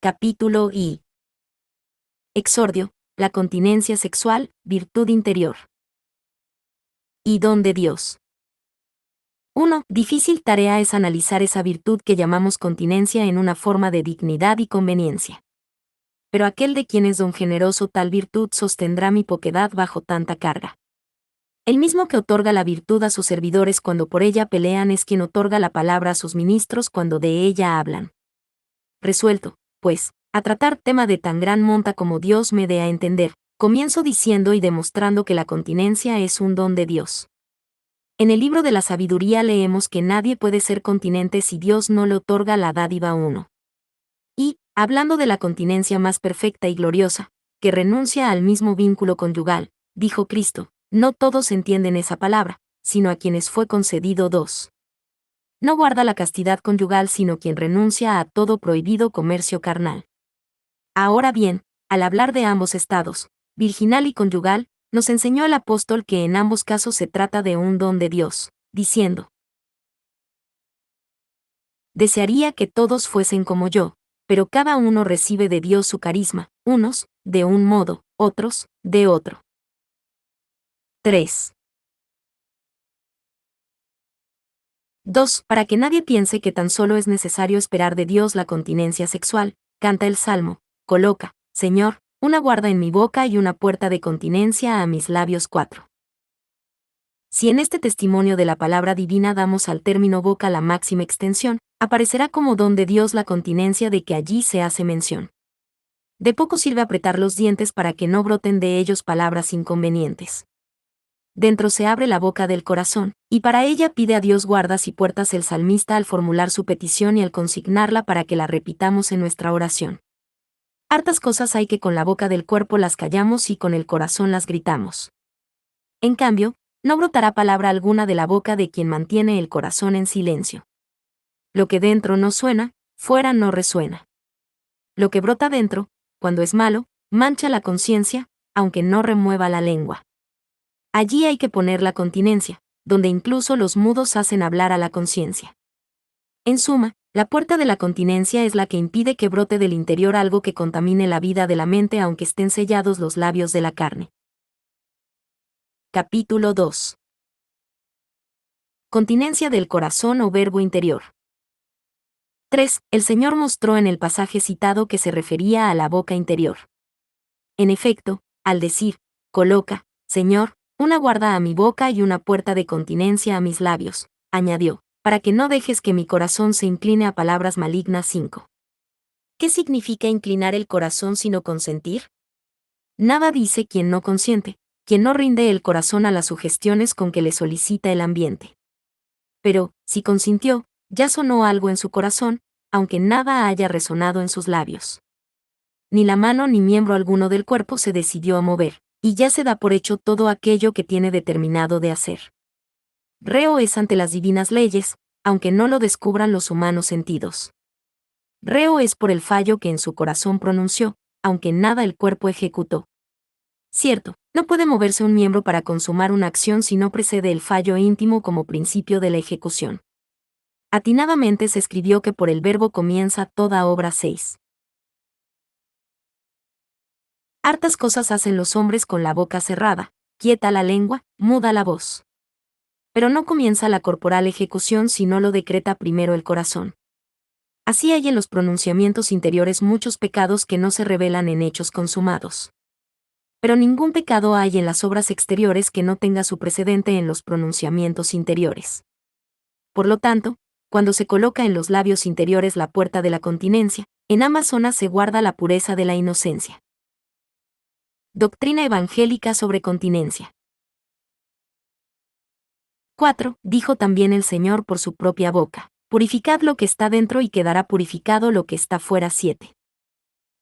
Capítulo I. Exordio, la continencia sexual, virtud interior. Y don de Dios. 1. Difícil tarea es analizar esa virtud que llamamos continencia en una forma de dignidad y conveniencia. Pero aquel de quien es don generoso tal virtud sostendrá mi poquedad bajo tanta carga. El mismo que otorga la virtud a sus servidores cuando por ella pelean es quien otorga la palabra a sus ministros cuando de ella hablan. Resuelto, pues, a tratar tema de tan gran monta como Dios me dé a entender, comienzo diciendo y demostrando que la continencia es un don de Dios. En el libro de la sabiduría leemos que nadie puede ser continente si Dios no le otorga la dádiva a uno. Y, hablando de la continencia más perfecta y gloriosa, que renuncia al mismo vínculo conyugal, dijo Cristo, no todos entienden esa palabra, sino a quienes fue concedido dos. No guarda la castidad conyugal sino quien renuncia a todo prohibido comercio carnal. Ahora bien, al hablar de ambos estados, virginal y conyugal, nos enseñó el apóstol que en ambos casos se trata de un don de Dios, diciendo: desearía que todos fuesen como yo, pero cada uno recibe de Dios su carisma, unos, de un modo, otros, de otro. 3. 2. Para que nadie piense que tan solo es necesario esperar de Dios la continencia sexual, canta el Salmo, coloca, Señor, una guarda en mi boca y una puerta de continencia a mis labios. 4. Si en este testimonio de la palabra divina damos al término boca la máxima extensión, aparecerá como don de Dios la continencia de que allí se hace mención. De poco sirve apretar los dientes para que no broten de ellos palabras inconvenientes. Dentro se abre la boca del corazón, y para ella pide a Dios guardas y puertas el salmista al formular su petición y al consignarla para que la repitamos en nuestra oración. Hartas cosas hay que con la boca del cuerpo las callamos y con el corazón las gritamos. En cambio, no brotará palabra alguna de la boca de quien mantiene el corazón en silencio. Lo que dentro no suena, fuera no resuena. Lo que brota dentro, cuando es malo, mancha la conciencia, aunque no remueva la lengua. Allí hay que poner la continencia, donde incluso los mudos hacen hablar a la conciencia. En suma, la puerta de la continencia es la que impide que brote del interior algo que contamine la vida de la mente aunque estén sellados los labios de la carne. Capítulo 2. Continencia del corazón o verbo interior. 3. El Señor mostró en el pasaje citado que se refería a la boca interior. En efecto, al decir, coloca, Señor, una guarda a mi boca y una puerta de continencia a mis labios, añadió, para que no dejes que mi corazón se incline a palabras malignas. 5. ¿Qué significa inclinar el corazón sino consentir? Nada dice quien no consiente, quien no rinde el corazón a las sugestiones con que le solicita el ambiente. Pero, si consintió, ya sonó algo en su corazón, aunque nada haya resonado en sus labios. Ni la mano ni miembro alguno del cuerpo se decidió a mover, y ya se da por hecho todo aquello que tiene determinado de hacer. Reo es ante las divinas leyes, aunque no lo descubran los humanos sentidos. Reo es por el fallo que en su corazón pronunció, aunque nada el cuerpo ejecutó. Cierto, no puede moverse un miembro para consumar una acción si no precede el fallo íntimo como principio de la ejecución. Atinadamente se escribió que por el verbo comienza toda obra. 6. Hartas cosas hacen los hombres con la boca cerrada, quieta la lengua, muda la voz. Pero no comienza la corporal ejecución si no lo decreta primero el corazón. Así hay en los pronunciamientos interiores muchos pecados que no se revelan en hechos consumados. Pero ningún pecado hay en las obras exteriores que no tenga su precedente en los pronunciamientos interiores. Por lo tanto, cuando se coloca en los labios interiores la puerta de la continencia, en ambas zonas se guarda la pureza de la inocencia. Doctrina evangélica sobre continencia. 4. Dijo también el Señor por su propia boca: purificad lo que está dentro y quedará purificado lo que está fuera. 7.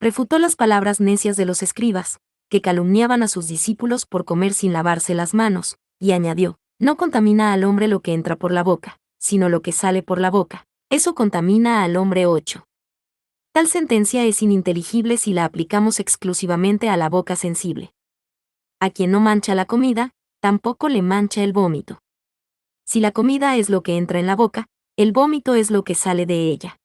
Refutó las palabras necias de los escribas, que calumniaban a sus discípulos por comer sin lavarse las manos, y añadió: no contamina al hombre lo que entra por la boca, sino lo que sale por la boca, eso contamina al hombre. 8. Tal sentencia es ininteligible si la aplicamos exclusivamente a la boca sensible. A quien no mancha la comida, tampoco le mancha el vómito. Si la comida es lo que entra en la boca, el vómito es lo que sale de ella.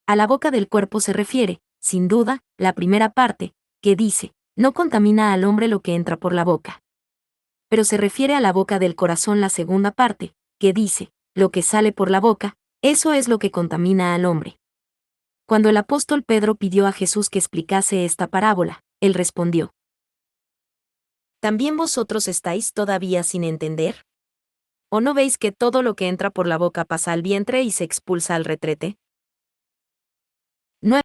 A la boca del cuerpo se refiere, sin duda, la primera parte, que dice, no contamina al hombre lo que entra por la boca. Pero se refiere a la boca del corazón la segunda parte, que dice, lo que sale por la boca, eso es lo que contamina al hombre. Cuando el apóstol Pedro pidió a Jesús que explicase esta parábola, él respondió, ¿también vosotros estáis todavía sin entender? ¿O no veis que todo lo que entra por la boca pasa al vientre y se expulsa al retrete? 9.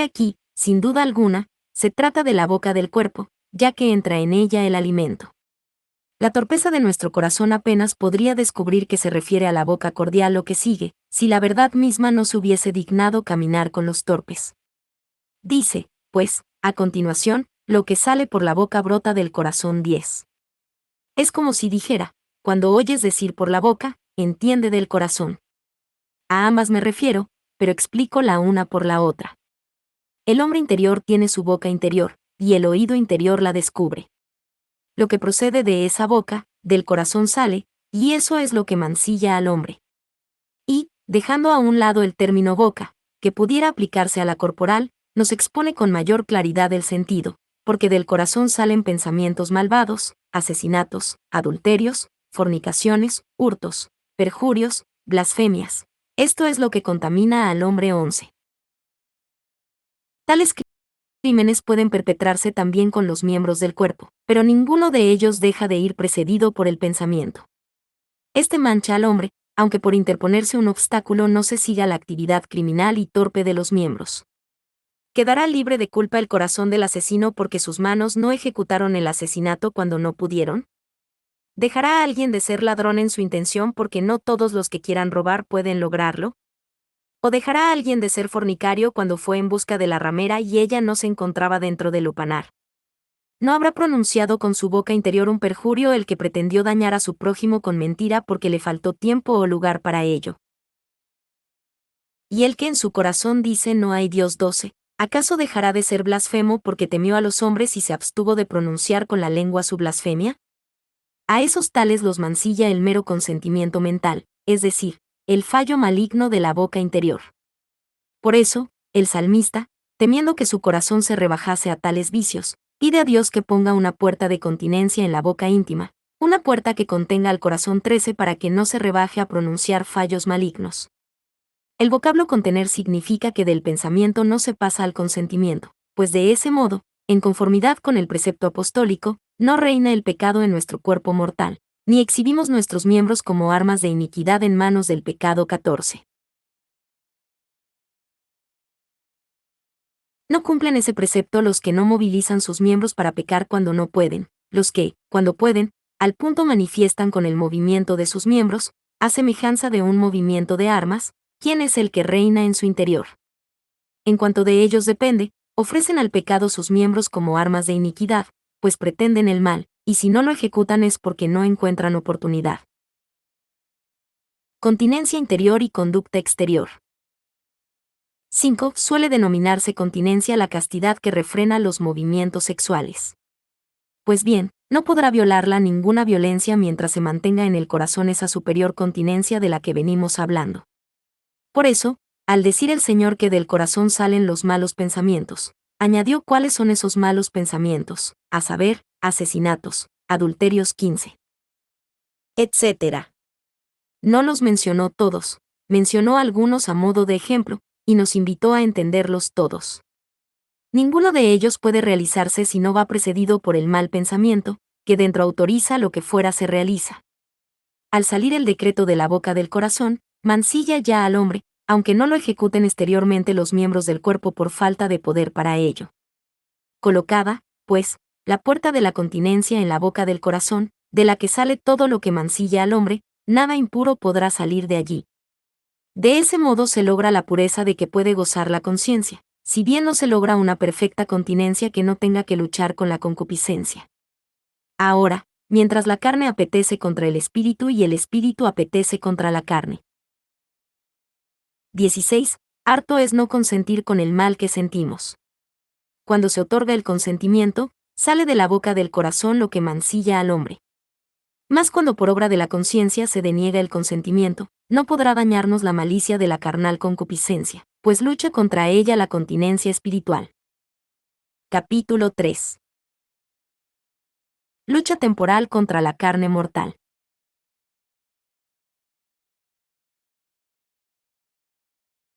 Aquí, sin duda alguna, se trata de la boca del cuerpo, ya que entra en ella el alimento. La torpeza de nuestro corazón apenas podría descubrir que se refiere a la boca cordial lo que sigue, si la verdad misma no se hubiese dignado caminar con los torpes. Dice, pues, a continuación, lo que sale por la boca brota del corazón 10. Es como si dijera, cuando oyes decir por la boca, entiende del corazón. A ambas me refiero, pero explico la una por la otra. El hombre interior tiene su boca interior, y el oído interior la descubre. Lo que procede de esa boca, del corazón sale, y eso es lo que mancilla al hombre. Y, dejando a un lado el término boca, que pudiera aplicarse a la corporal, nos expone con mayor claridad el sentido, porque del corazón salen pensamientos malvados, asesinatos, adulterios, fornicaciones, hurtos, perjurios, blasfemias. Esto es lo que contamina al hombre 11. Tales crímenes pueden perpetrarse también con los miembros del cuerpo, pero ninguno de ellos deja de ir precedido por el pensamiento. Este mancha al hombre, aunque por interponerse un obstáculo no se siga la actividad criminal y torpe de los miembros. ¿Quedará libre de culpa el corazón del asesino porque sus manos no ejecutaron el asesinato cuando no pudieron? ¿Dejará a alguien de ser ladrón en su intención porque no todos los que quieran robar pueden lograrlo? ¿O dejará a alguien de ser fornicario cuando fue en busca de la ramera y ella no se encontraba dentro del lupanar? ¿No habrá pronunciado con su boca interior un perjurio el que pretendió dañar a su prójimo con mentira porque le faltó tiempo o lugar para ello? Y el que en su corazón dice no hay Dios 12, ¿acaso dejará de ser blasfemo porque temió a los hombres y se abstuvo de pronunciar con la lengua su blasfemia? A esos tales los mancilla el mero consentimiento mental, es decir, el fallo maligno de la boca interior. Por eso, el salmista, temiendo que su corazón se rebajase a tales vicios, pide a Dios que ponga una puerta de continencia en la boca íntima, una puerta que contenga al corazón 13 para que no se rebaje a pronunciar fallos malignos. El vocablo contener significa que del pensamiento no se pasa al consentimiento, pues de ese modo, en conformidad con el precepto apostólico, no reina el pecado en nuestro cuerpo mortal, ni exhibimos nuestros miembros como armas de iniquidad en manos del pecado 14. No cumplen ese precepto los que no movilizan sus miembros para pecar cuando no pueden, los que, cuando pueden, al punto manifiestan con el movimiento de sus miembros, a semejanza de un movimiento de armas, ¿quién es el que reina en su interior? En cuanto de ellos depende, ofrecen al pecado sus miembros como armas de iniquidad, pues pretenden el mal, y si no lo ejecutan es porque no encuentran oportunidad. Continencia interior y conducta exterior. 5. Suele denominarse continencia la castidad que refrena los movimientos sexuales. Pues bien, no podrá violarla ninguna violencia mientras se mantenga en el corazón esa superior continencia de la que venimos hablando. Por eso, al decir el Señor que del corazón salen los malos pensamientos, añadió cuáles son esos malos pensamientos, a saber, asesinatos, adulterios 15, etc. No los mencionó todos, mencionó algunos a modo de ejemplo, y nos invitó a entenderlos todos. Ninguno de ellos puede realizarse si no va precedido por el mal pensamiento, que dentro autoriza lo que fuera se realiza. Al salir el decreto de la boca del corazón, mancilla ya al hombre, aunque no lo ejecuten exteriormente los miembros del cuerpo por falta de poder para ello. Colocada, pues, la puerta de la continencia en la boca del corazón, de la que sale todo lo que mancilla al hombre, nada impuro podrá salir de allí. De ese modo se logra la pureza de que puede gozar la conciencia, si bien no se logra una perfecta continencia que no tenga que luchar con la concupiscencia. Ahora, mientras la carne apetece contra el espíritu y el espíritu apetece contra la carne. 16. Harto es no consentir con el mal que sentimos. Cuando se otorga el consentimiento, sale de la boca del corazón lo que mancilla al hombre. Mas cuando por obra de la conciencia se deniega el consentimiento, no podrá dañarnos la malicia de la carnal concupiscencia, pues lucha contra ella la continencia espiritual. Capítulo 3. Lucha temporal contra la carne mortal.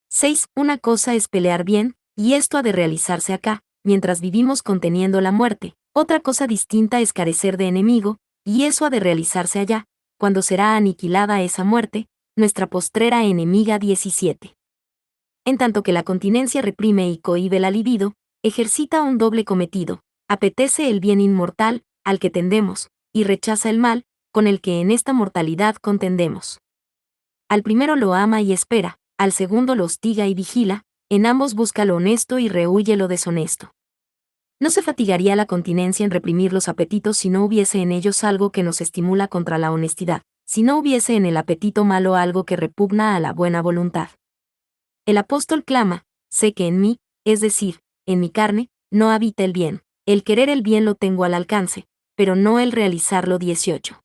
6. Una cosa es pelear bien, y esto ha de realizarse acá, mientras vivimos conteniendo la muerte. Otra cosa distinta es carecer de enemigo, y eso ha de realizarse allá, cuando será aniquilada esa muerte, nuestra postrera enemiga. 17. En tanto que la continencia reprime y cohíbe la libido, ejercita un doble cometido, apetece el bien inmortal, al que tendemos, y rechaza el mal, con el que en esta mortalidad contendemos. Al primero lo ama y espera, al segundo lo hostiga y vigila, en ambos busca lo honesto y rehúye lo deshonesto. No se fatigaría la continencia en reprimir los apetitos si no hubiese en ellos algo que nos estimula contra la honestidad, si no hubiese en el apetito malo algo que repugna a la buena voluntad. El apóstol clama, sé que en mí, es decir, en mi carne, no habita el bien, el querer el bien lo tengo al alcance, pero no el realizarlo. 18.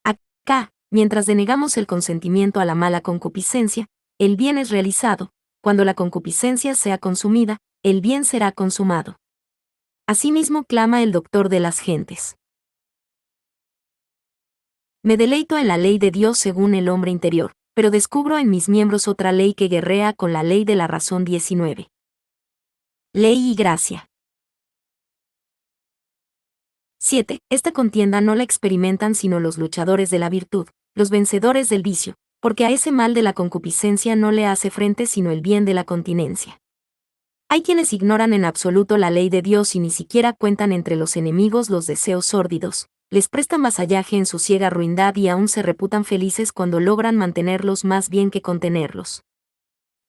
Acá, mientras denegamos el consentimiento a la mala concupiscencia, el bien es realizado, cuando la concupiscencia sea consumida, el bien será consumado. Asimismo clama el doctor de las gentes. Me deleito en la ley de Dios según el hombre interior, pero descubro en mis miembros otra ley que guerrea con la ley de la razón. 19. Ley y gracia. 7. Esta contienda no la experimentan sino los luchadores de la virtud, los vencedores del vicio, porque a ese mal de la concupiscencia no le hace frente sino el bien de la continencia. Hay quienes ignoran en absoluto la ley de Dios y ni siquiera cuentan entre los enemigos los deseos sórdidos, les prestan vasallaje en su ciega ruindad y aún se reputan felices cuando logran mantenerlos más bien que contenerlos.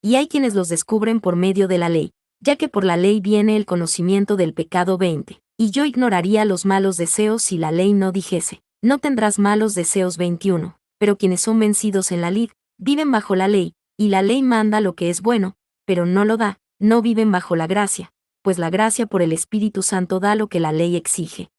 Y hay quienes los descubren por medio de la ley, ya que por la ley viene el conocimiento del pecado. 20. Y yo ignoraría los malos deseos si la ley no dijese, no tendrás malos deseos. 21. Pero quienes son vencidos en la lid, viven bajo la ley, y la ley manda lo que es bueno, pero no lo da, no viven bajo la gracia, pues la gracia por el Espíritu Santo da lo que la ley exige.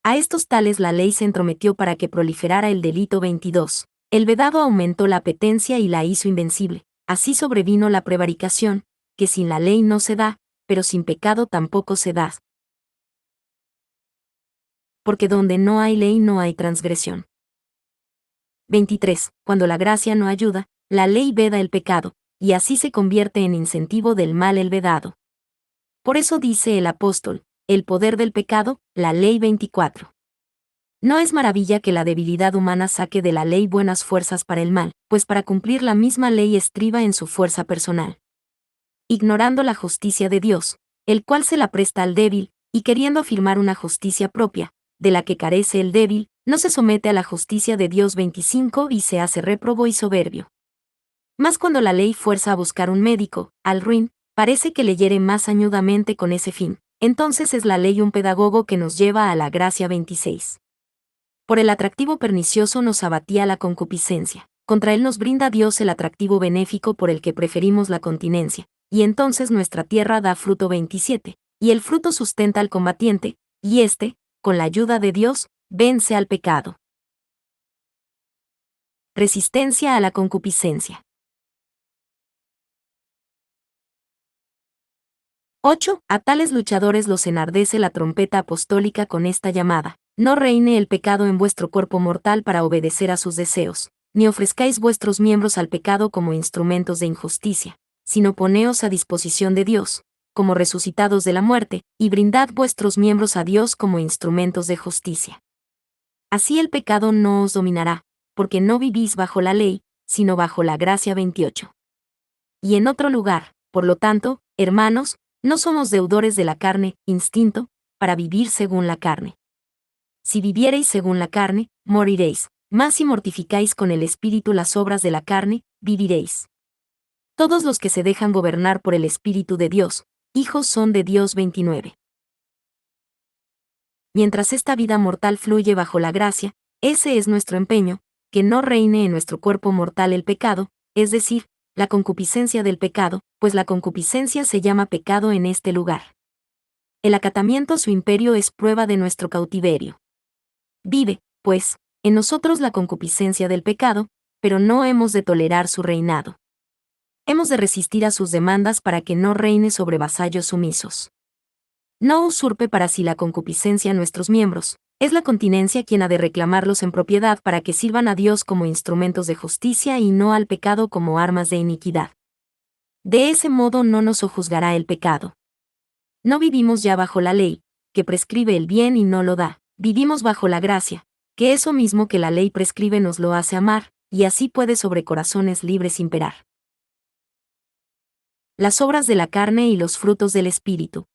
A estos tales la ley se entrometió para que proliferara el delito. 22. El vedado aumentó la apetencia y la hizo invencible, así sobrevino la prevaricación, que sin la ley no se da, pero sin pecado tampoco se da. Porque donde no hay ley no hay transgresión. 23. Cuando la gracia no ayuda, la ley veda el pecado, y así se convierte en incentivo del mal el vedado. Por eso dice el apóstol, el poder del pecado, la ley. 24. No es maravilla que la debilidad humana saque de la ley buenas fuerzas para el mal, pues para cumplir la misma ley estriba en su fuerza personal. Ignorando la justicia de Dios, el cual se la presta al débil, y queriendo afirmar una justicia propia, de la que carece el débil, no se somete a la justicia de Dios. 25 y se hace réprobo y soberbio. Mas cuando la ley fuerza a buscar un médico, al ruin, parece que le hiere más añudamente con ese fin, entonces es la ley un pedagogo que nos lleva a la gracia. 26. Por el atractivo pernicioso nos abatía la concupiscencia, contra él nos brinda Dios el atractivo benéfico por el que preferimos la continencia, y entonces nuestra tierra da fruto. 27, y el fruto sustenta al combatiente, y éste, con la ayuda de Dios, vence al pecado. Resistencia a la concupiscencia. 8. A tales luchadores los enardece la trompeta apostólica con esta llamada: no reine el pecado en vuestro cuerpo mortal para obedecer a sus deseos, ni ofrezcáis vuestros miembros al pecado como instrumentos de injusticia, sino poneos a disposición de Dios, como resucitados de la muerte, y brindad vuestros miembros a Dios como instrumentos de justicia. Así el pecado no os dominará, porque no vivís bajo la ley, sino bajo la gracia. 28. Y en otro lugar, por lo tanto, hermanos, no somos deudores de la carne, instinto, para vivir según la carne. Si viviereis según la carne, moriréis, mas si mortificáis con el Espíritu las obras de la carne, viviréis. Todos los que se dejan gobernar por el Espíritu de Dios, hijos son de Dios. 29. Mientras esta vida mortal fluye bajo la gracia, ese es nuestro empeño, que no reine en nuestro cuerpo mortal el pecado, es decir, la concupiscencia del pecado, pues la concupiscencia se llama pecado en este lugar. El acatamiento a su imperio es prueba de nuestro cautiverio. Vive, pues, en nosotros la concupiscencia del pecado, pero no hemos de tolerar su reinado. Hemos de resistir a sus demandas para que no reine sobre vasallos sumisos. No usurpe para sí la concupiscencia nuestros miembros, es la continencia quien ha de reclamarlos en propiedad para que sirvan a Dios como instrumentos de justicia y no al pecado como armas de iniquidad. De ese modo no nos sojuzgará el pecado. No vivimos ya bajo la ley, que prescribe el bien y no lo da, vivimos bajo la gracia, que eso mismo que la ley prescribe nos lo hace amar, y así puede sobre corazones libres imperar. Las obras de la carne y los frutos del Espíritu.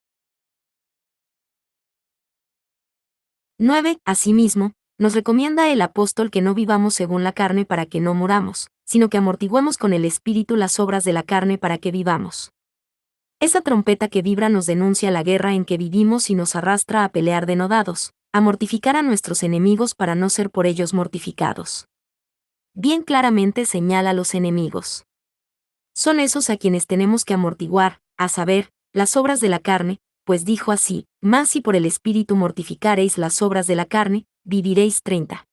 9. Asimismo, nos recomienda el apóstol que no vivamos según la carne para que no muramos, sino que amortiguemos con el Espíritu las obras de la carne para que vivamos. Esa trompeta que vibra nos denuncia la guerra en que vivimos y nos arrastra a pelear denodados, a mortificar a nuestros enemigos para no ser por ellos mortificados. Bien claramente señala a los enemigos. Son esos a quienes tenemos que amortiguar, a saber, las obras de la carne, pues dijo así, mas si por el Espíritu mortificareis las obras de la carne, viviréis 30.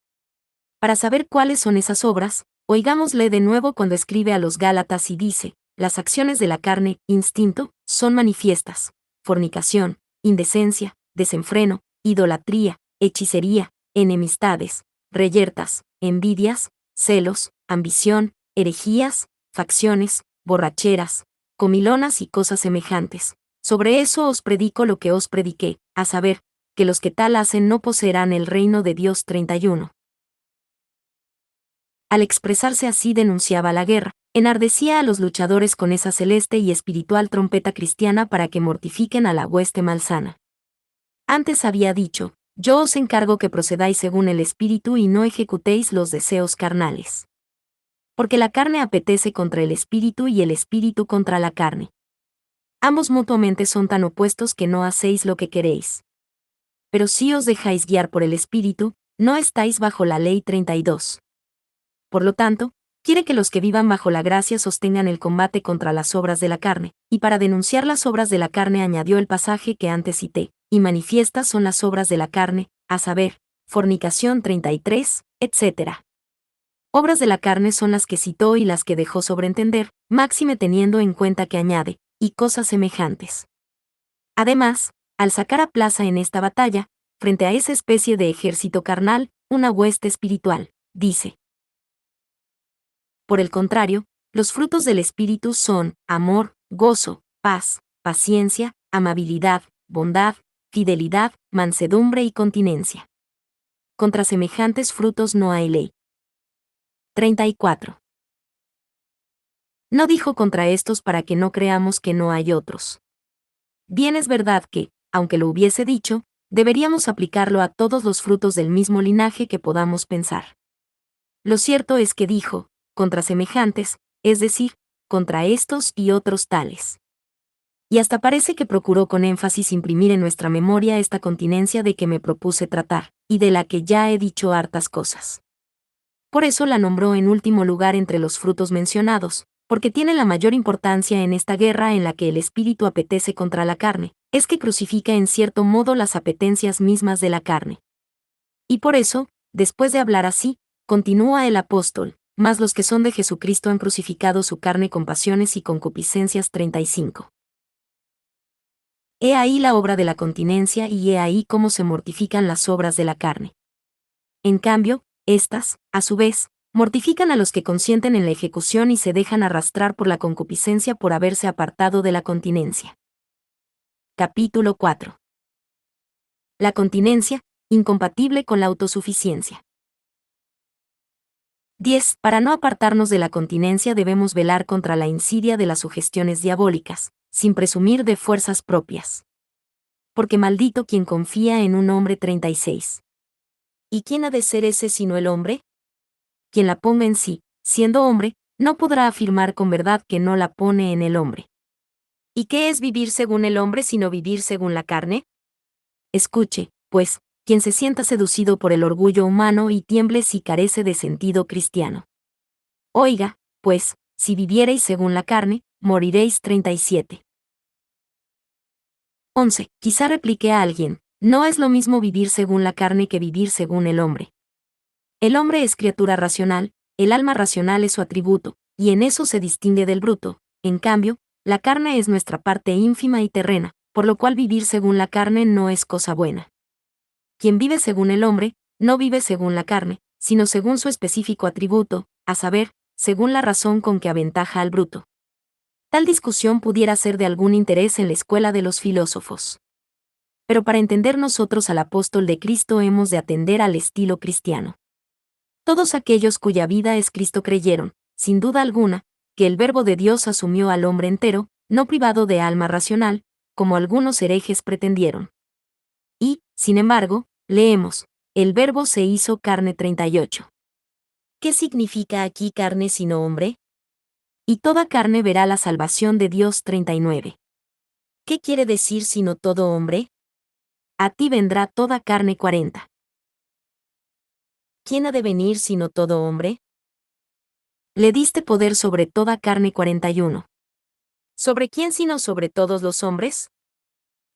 Para saber cuáles son esas obras, oigámosle de nuevo cuando escribe a los Gálatas y dice, las acciones de la carne, instinto, son manifiestas: fornicación, indecencia, desenfreno, idolatría, hechicería, enemistades, reyertas, envidias, celos, ambición, herejías, facciones, borracheras, comilonas y cosas semejantes. Sobre eso os predico lo que os prediqué, a saber, que los que tal hacen no poseerán el reino de Dios. 31. Al expresarse así denunciaba la guerra, enardecía a los luchadores con esa celeste y espiritual trompeta cristiana para que mortifiquen a la hueste malsana. Antes había dicho, yo os encargo que procedáis según el Espíritu y no ejecutéis los deseos carnales. Porque la carne apetece contra el Espíritu y el Espíritu contra la carne. Ambos mutuamente son tan opuestos que no hacéis lo que queréis. Pero si os dejáis guiar por el Espíritu, no estáis bajo la ley. 32. Por lo tanto, quiere que los que vivan bajo la gracia sostengan el combate contra las obras de la carne, y para denunciar las obras de la carne añadió el pasaje que antes cité, y manifiestas son las obras de la carne, a saber, fornicación. 33, etc. Obras de la carne son las que citó y las que dejó sobreentender, máxime teniendo en cuenta que añade, y cosas semejantes. Además, al sacar a plaza en esta batalla, frente a esa especie de ejército carnal, una hueste espiritual, dice. Por el contrario, los frutos del Espíritu son amor, gozo, paz, paciencia, amabilidad, bondad, fidelidad, mansedumbre y continencia. Contra semejantes frutos no hay ley. 34. No dijo contra estos para que no creamos que no hay otros. Bien es verdad que, aunque lo hubiese dicho, deberíamos aplicarlo a todos los frutos del mismo linaje que podamos pensar. Lo cierto es que dijo, contra semejantes, es decir, contra estos y otros tales. Y hasta parece que procuró con énfasis imprimir en nuestra memoria esta continencia de que me propuse tratar, y de la que ya he dicho hartas cosas. Por eso la nombró en último lugar entre los frutos mencionados, porque tiene la mayor importancia en esta guerra en la que el espíritu apetece contra la carne, es que crucifica en cierto modo las apetencias mismas de la carne. Y por eso, después de hablar así, continúa el apóstol, mas los que son de Jesucristo han crucificado su carne con pasiones y concupiscencias. 35. He ahí la obra de la continencia y he ahí cómo se mortifican las obras de la carne. En cambio, estas, a su vez, mortifican a los que consienten en la ejecución y se dejan arrastrar por la concupiscencia por haberse apartado de la continencia. Capítulo 4. La continencia, incompatible con la autosuficiencia. 10. Para no apartarnos de la continencia debemos velar contra la insidia de las sugestiones diabólicas, sin presumir de fuerzas propias. Porque maldito quien confía en un hombre. 36. ¿Y quién ha de ser ese sino el hombre? Quien la ponga en sí, siendo hombre, no podrá afirmar con verdad que no la pone en el hombre. ¿Y qué es vivir según el hombre sino vivir según la carne? Escuche, pues, quien se sienta seducido por el orgullo humano y tiemble si carece de sentido cristiano. Oiga, pues, si viviereis según la carne, moriréis. 37. 11. Quizá replique a alguien, No es lo mismo vivir según la carne que vivir según el hombre. El hombre es criatura racional, el alma racional es su atributo, y en eso se distingue del bruto. En cambio, la carne es nuestra parte ínfima y terrena, por lo cual vivir según la carne no es cosa buena. Quien vive según el hombre, no vive según la carne, sino según su específico atributo, a saber, según la razón con que aventaja al bruto. Tal discusión pudiera ser de algún interés en la escuela de los filósofos. Pero para entender nosotros al apóstol de Cristo hemos de atender al estilo cristiano. Todos aquellos cuya vida es Cristo creyeron, sin duda alguna, que el Verbo de Dios asumió al hombre entero, no privado de alma racional, como algunos herejes pretendieron. Y, sin embargo, leemos, el Verbo se hizo carne 38. ¿Qué significa aquí carne sino hombre? Y toda carne verá la salvación de Dios 39. ¿Qué quiere decir sino todo hombre? A ti vendrá toda carne 40. ¿Quién ha de venir sino todo hombre? Le diste poder sobre toda carne 41. ¿Sobre quién sino sobre todos los hombres?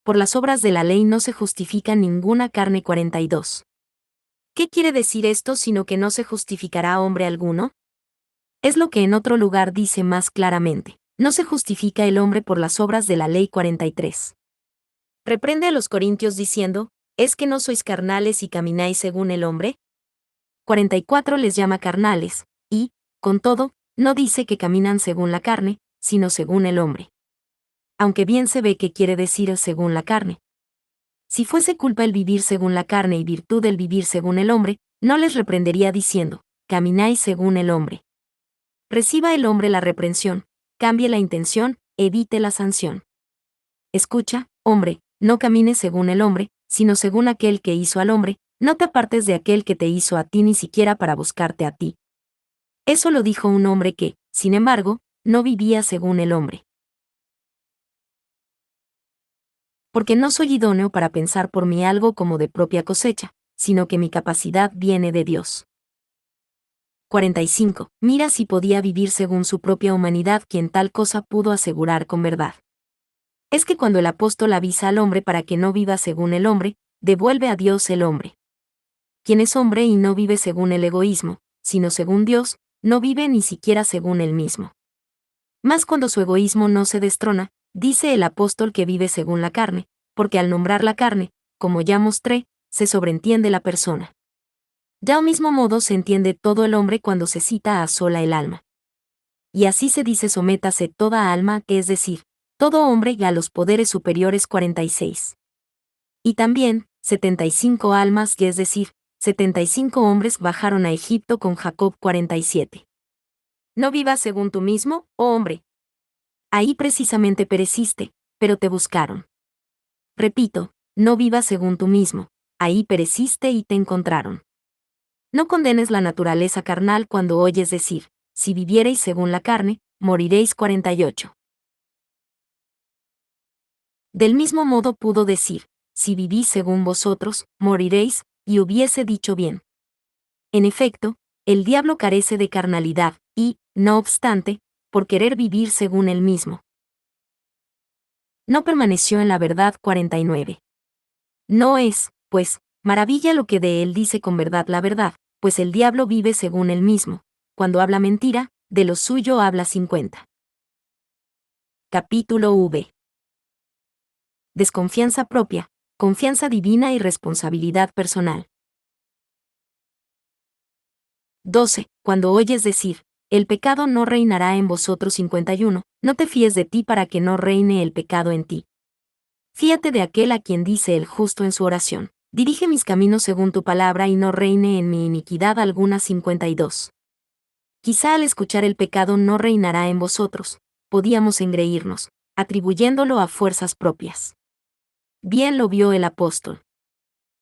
Por las obras de la ley no se justifica ninguna carne 42. ¿Qué quiere decir esto sino que no se justificará hombre alguno? Es lo que en otro lugar dice más claramente. No se justifica el hombre por las obras de la ley 43. Reprende a los corintios diciendo, ¿es que no sois carnales y camináis según el hombre? 44 les llama carnales, y, con todo, no dice que caminan según la carne, sino según el hombre. Aunque bien se ve que quiere decir según la carne. Si fuese culpa el vivir según la carne y virtud el vivir según el hombre, no les reprendería diciendo, camináis según el hombre. Reciba el hombre la reprensión, cambie la intención, evite la sanción. Escucha, hombre, no camines según el hombre, sino según aquel que hizo al hombre, no te apartes de aquel que te hizo a ti ni siquiera para buscarte a ti. Eso lo dijo un hombre que, sin embargo, no vivía según el hombre. Porque no soy idóneo para pensar por mí algo como de propia cosecha, sino que mi capacidad viene de Dios. 45. Mira si podía vivir según su propia humanidad quien tal cosa pudo asegurar con verdad. Es que cuando el apóstol avisa al hombre para que no viva según el hombre, devuelve a Dios el hombre. Quien es hombre y no vive según el egoísmo, sino según Dios, no vive ni siquiera según él mismo. Mas cuando su egoísmo no se destrona, dice el apóstol que vive según la carne, porque al nombrar la carne, como ya mostré, se sobreentiende la persona. Ya al mismo modo se entiende todo el hombre cuando se cita a sola el alma. Y así se dice sométase toda alma, es decir, todo hombre y a los poderes superiores 46. Y también, 75 almas, es decir, 75 hombres bajaron a Egipto con Jacob 47. No vivas según tú mismo, oh hombre. Ahí precisamente pereciste, pero te buscaron. Repito, no vivas según tú mismo, ahí pereciste y te encontraron. No condenes la naturaleza carnal cuando oyes decir, si viviereis según la carne, moriréis 48. Del mismo modo pudo decir, si vivís según vosotros, moriréis, y hubiese dicho bien. En efecto, el diablo carece de carnalidad, y, no obstante, por querer vivir según él mismo, no permaneció en la verdad 49. No es, pues, maravilla lo que de él dice con verdad la verdad, pues el diablo vive según él mismo. Cuando habla mentira, de lo suyo habla 50. Capítulo V. Desconfianza propia, confianza divina y responsabilidad personal. 12. Cuando oyes decir, el pecado no reinará en vosotros 51, no te fíes de ti para que no reine el pecado en ti. Fíate de aquel a quien dice el justo en su oración, dirige mis caminos según tu palabra y no reine en mi iniquidad alguna 52. Quizá al escuchar el pecado no reinará en vosotros, podíamos engreírnos, atribuyéndolo a fuerzas propias. Bien lo vio el apóstol.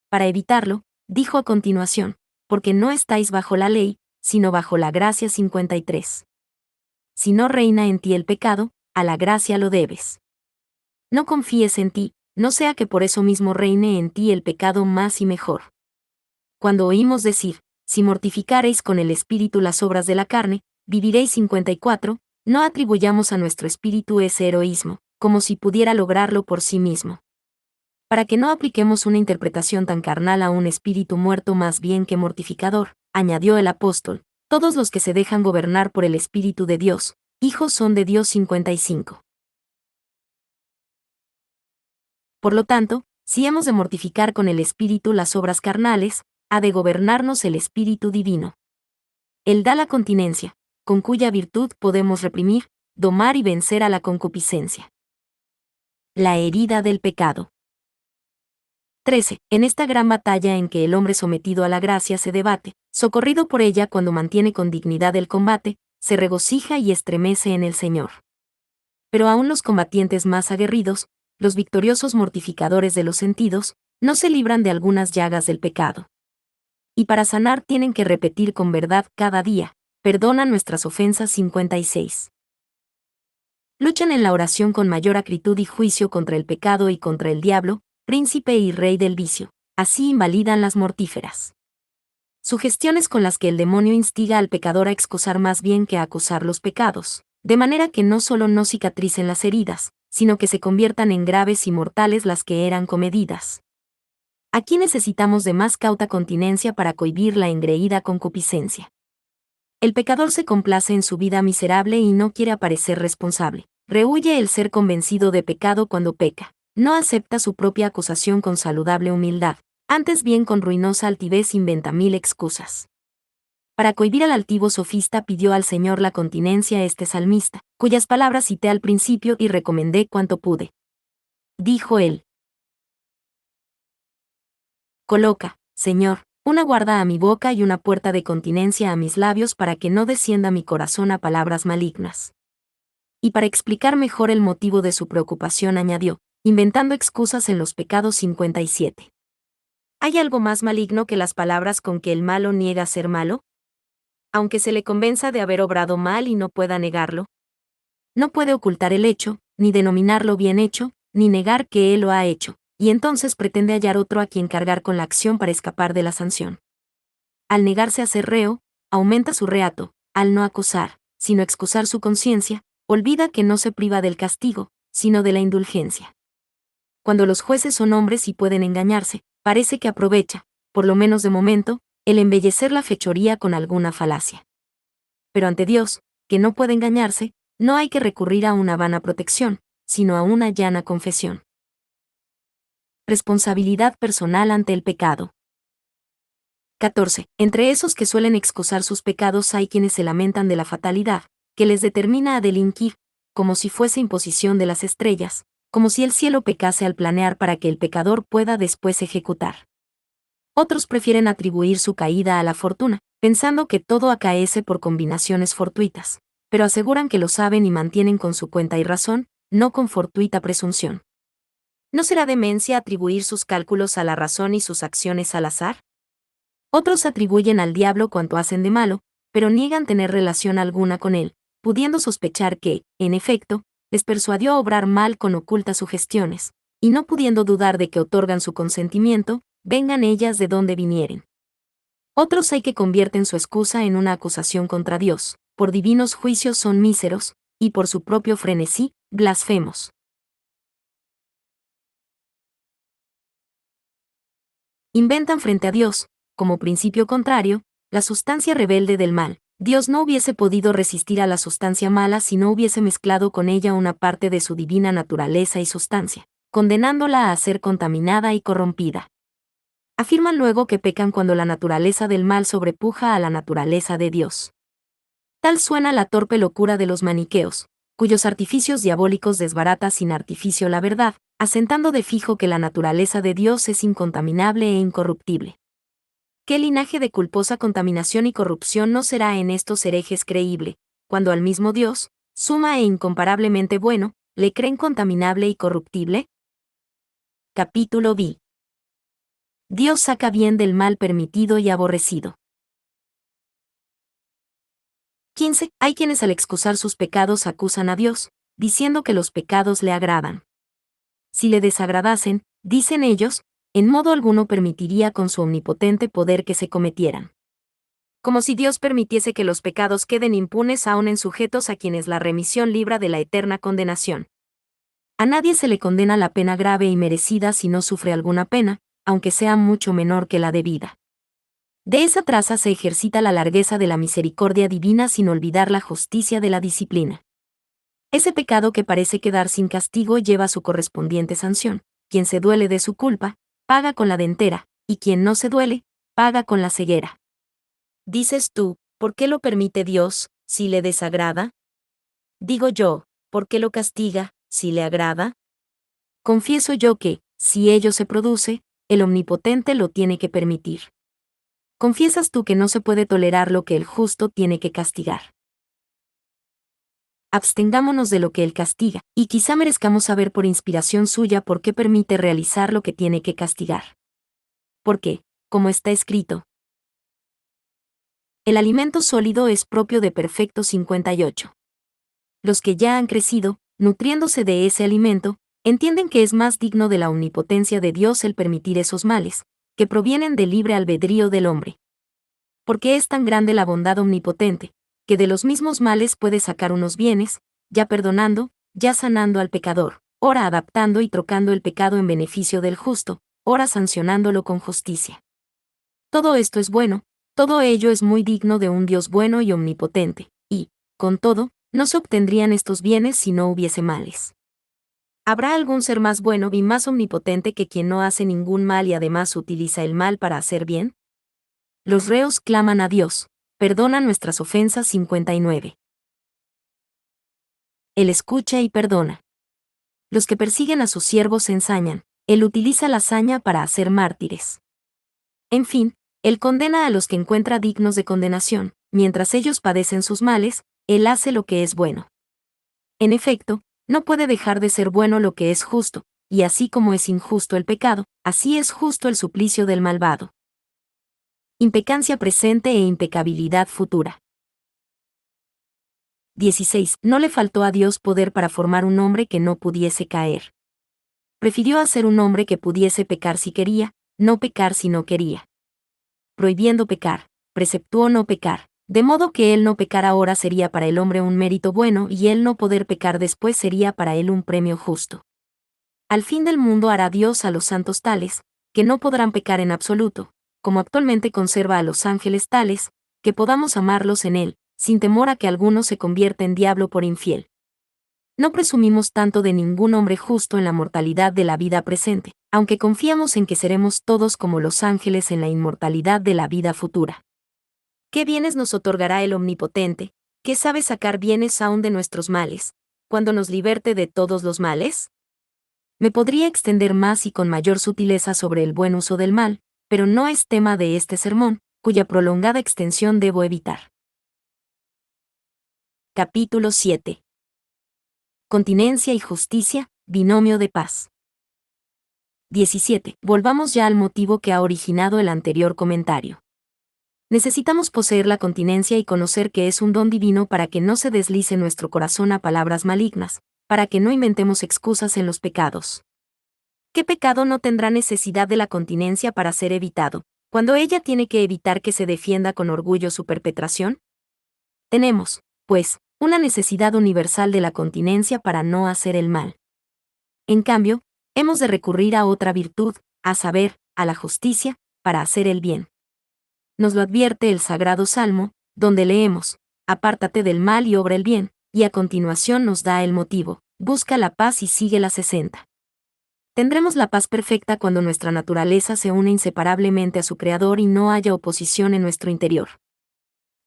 Para evitarlo, dijo a continuación, porque no estáis bajo la ley, sino bajo la gracia 53. Si no reina en ti el pecado, a la gracia lo debes. No confíes en ti, no sea que por eso mismo reine en ti el pecado más y mejor. Cuando oímos decir, si mortificareis con el espíritu las obras de la carne, viviréis 54, no atribuyamos a nuestro espíritu ese heroísmo, como si pudiera lograrlo por sí mismo. Para que no apliquemos una interpretación tan carnal a un espíritu muerto más bien que mortificador, añadió el apóstol, todos los que se dejan gobernar por el Espíritu de Dios, hijos son de Dios 55. Por lo tanto, si hemos de mortificar con el Espíritu las obras carnales, ha de gobernarnos el Espíritu Divino. Él da la continencia, con cuya virtud podemos reprimir, domar y vencer a la concupiscencia. La herida del pecado. 13. En esta gran batalla en que el hombre sometido a la gracia se debate, socorrido por ella cuando mantiene con dignidad el combate, se regocija y estremece en el Señor. Pero aún los combatientes más aguerridos, los victoriosos mortificadores de los sentidos, no se libran de algunas llagas del pecado. Y para sanar tienen que repetir con verdad cada día, perdona nuestras ofensas 56. Luchan en la oración con mayor acritud y juicio contra el pecado y contra el diablo, príncipe y rey del vicio, así invalidan las mortíferas sugestiones con las que el demonio instiga al pecador a excusar más bien que a acusar los pecados, de manera que no solo no cicatricen las heridas, sino que se conviertan en graves y mortales las que eran comedidas. Aquí necesitamos de más cauta continencia para cohibir la engreída concupiscencia. El pecador se complace en su vida miserable y no quiere aparecer responsable. Rehúye el ser convencido de pecado cuando peca. No acepta su propia acusación con saludable humildad. Antes bien con ruinosa altivez inventa mil excusas. Para cohibir al altivo sofista pidió al Señor la continencia este salmista, cuyas palabras cité al principio y recomendé cuanto pude. Dijo él: Coloca, Señor, una guarda a mi boca y una puerta de continencia a mis labios para que no descienda mi corazón a palabras malignas. Y para explicar mejor el motivo de su preocupación añadió, inventando excusas en los pecados 57. ¿Hay algo más maligno que las palabras con que el malo niega ser malo? Aunque se le convenza de haber obrado mal y no pueda negarlo. No puede ocultar el hecho, ni denominarlo bien hecho, ni negar que él lo ha hecho, y entonces pretende hallar otro a quien cargar con la acción para escapar de la sanción. Al negarse a ser reo, aumenta su reato, al no acusar, sino excusar su conciencia, olvida que no se priva del castigo, sino de la indulgencia. Cuando los jueces son hombres y pueden engañarse, parece que aprovecha, por lo menos de momento, el embellecer la fechoría con alguna falacia. Pero ante Dios, que no puede engañarse, no hay que recurrir a una vana protección, sino a una llana confesión. Responsabilidad personal ante el pecado. 14. Entre esos que suelen excusar sus pecados hay quienes se lamentan de la fatalidad, que les determina a delinquir, como si fuese imposición de las estrellas, como si el cielo pecase al planear para que el pecador pueda después ejecutar. Otros prefieren atribuir su caída a la fortuna, pensando que todo acaece por combinaciones fortuitas, pero aseguran que lo saben y mantienen con su cuenta y razón, no con fortuita presunción. ¿No será demencia atribuir sus cálculos a la razón y sus acciones al azar? Otros atribuyen al diablo cuanto hacen de malo, pero niegan tener relación alguna con él, pudiendo sospechar que, en efecto, les persuadió a obrar mal con ocultas sugestiones, y no pudiendo dudar de que otorgan su consentimiento, vengan ellas de donde vinieren. Otros hay que convierten su excusa en una acusación contra Dios, por divinos juicios son míseros, y por su propio frenesí, blasfemos. Inventan frente a Dios, como principio contrario, la sustancia rebelde del mal. Dios no hubiese podido resistir a la sustancia mala si no hubiese mezclado con ella una parte de su divina naturaleza y sustancia, condenándola a ser contaminada y corrompida. Afirman luego que pecan cuando la naturaleza del mal sobrepuja a la naturaleza de Dios. Tal suena la torpe locura de los maniqueos, cuyos artificios diabólicos desbarata sin artificio la verdad, asentando de fijo que la naturaleza de Dios es incontaminable e incorruptible. ¿Qué linaje de culposa contaminación y corrupción no será en estos herejes creíble, cuando al mismo Dios, suma e incomparablemente bueno, le creen contaminable y corruptible? Capítulo B. Dios saca bien del mal permitido y aborrecido. 15. Hay quienes al excusar sus pecados acusan a Dios, diciendo que los pecados le agradan. Si le desagradasen, dicen ellos, en modo alguno permitiría con su omnipotente poder que se cometieran. Como si Dios permitiese que los pecados queden impunes aún en sujetos a quienes la remisión libra de la eterna condenación. A nadie se le condena la pena grave y merecida si no sufre alguna pena, aunque sea mucho menor que la debida. De esa traza se ejercita la largueza de la misericordia divina sin olvidar la justicia de la disciplina. Ese pecado que parece quedar sin castigo lleva su correspondiente sanción. Quien se duele de su culpa, paga con la dentera, y quien no se duele, paga con la ceguera. Dices tú, ¿por qué lo permite Dios, si le desagrada? Digo yo, ¿por qué lo castiga, si le agrada? Confieso yo que, si ello se produce, el Omnipotente lo tiene que permitir. Confiesas tú que no se puede tolerar lo que el justo tiene que castigar. Abstengámonos de lo que él castiga, y quizá merezcamos saber por inspiración suya por qué permite realizar lo que tiene que castigar. Porque, como está escrito, el alimento sólido es propio de perfecto 58. Los que ya han crecido, nutriéndose de ese alimento, entienden que es más digno de la omnipotencia de Dios el permitir esos males, que provienen del libre albedrío del hombre. Porque es tan grande la bondad omnipotente, que de los mismos males puede sacar unos bienes, ya perdonando, ya sanando al pecador, ora adaptando y trocando el pecado en beneficio del justo, ora sancionándolo con justicia. Todo esto es bueno, todo ello es muy digno de un Dios bueno y omnipotente, y, con todo, no se obtendrían estos bienes si no hubiese males. ¿Habrá algún ser más bueno y más omnipotente que quien no hace ningún mal y además utiliza el mal para hacer bien? Los reos claman a Dios, perdona nuestras ofensas 59. Él escucha y perdona. Los que persiguen a sus siervos se ensañan, él utiliza la saña para hacer mártires. En fin, él condena a los que encuentra dignos de condenación, mientras ellos padecen sus males, él hace lo que es bueno. En efecto, no puede dejar de ser bueno lo que es justo, y así como es injusto el pecado, así es justo el suplicio del malvado. Impecancia presente e impecabilidad futura. 16. No le faltó a Dios poder para formar un hombre que no pudiese caer. Prefirió hacer un hombre que pudiese pecar si quería, no pecar si no quería. Prohibiendo pecar, preceptuó no pecar, de modo que él no pecar ahora sería para el hombre un mérito bueno y él no poder pecar después sería para él un premio justo. Al fin del mundo hará Dios a los santos tales, que no podrán pecar en absoluto, como actualmente conserva a los ángeles tales, que podamos amarlos en él, sin temor a que alguno se convierta en diablo por infiel. No presumimos tanto de ningún hombre justo en la mortalidad de la vida presente, aunque confiamos en que seremos todos como los ángeles en la inmortalidad de la vida futura. ¿Qué bienes nos otorgará el Omnipotente, que sabe sacar bienes aún de nuestros males, cuando nos liberte de todos los males? Me podría extender más y con mayor sutileza sobre el buen uso del mal, pero no es tema de este sermón, cuya prolongada extensión debo evitar. Capítulo 7. Continencia y justicia, binomio de paz. 17. Volvamos ya al motivo que ha originado el anterior comentario. Necesitamos poseer la continencia y conocer que es un don divino para que no se deslice nuestro corazón a palabras malignas, para que no inventemos excusas en los pecados. ¿Qué pecado no tendrá necesidad de la continencia para ser evitado, cuando ella tiene que evitar que se defienda con orgullo su perpetración? Tenemos, pues, una necesidad universal de la continencia para no hacer el mal. En cambio, hemos de recurrir a otra virtud, a saber, a la justicia, para hacer el bien. Nos lo advierte el Sagrado Salmo, donde leemos, apártate del mal y obra el bien, y a continuación nos da el motivo, busca la paz y sigue la 60. Tendremos la paz perfecta cuando nuestra naturaleza se une inseparablemente a su Creador y no haya oposición en nuestro interior.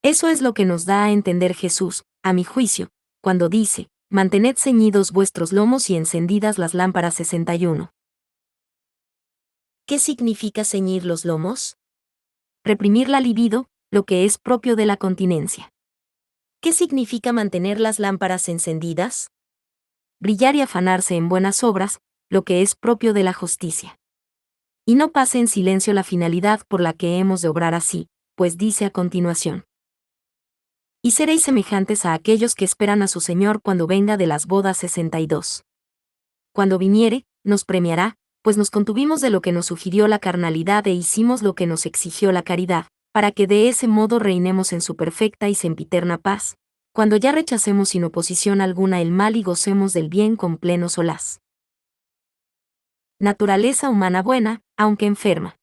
Eso es lo que nos da a entender Jesús, a mi juicio, cuando dice, mantened ceñidos vuestros lomos y encendidas las lámparas 61. ¿Qué significa ceñir los lomos? Reprimir la libido, lo que es propio de la continencia. ¿Qué significa mantener las lámparas encendidas? Brillar y afanarse en buenas obras, lo que es propio de la justicia. Y no pase en silencio la finalidad por la que hemos de obrar así, pues dice a continuación. Y seréis semejantes a aquellos que esperan a su Señor cuando venga de las bodas 62. Cuando viniere, nos premiará, pues nos contuvimos de lo que nos sugirió la carnalidad e hicimos lo que nos exigió la caridad, para que de ese modo reinemos en su perfecta y sempiterna paz, cuando ya rechacemos sin oposición alguna el mal y gocemos del bien con pleno solaz. Naturaleza humana buena, aunque enferma.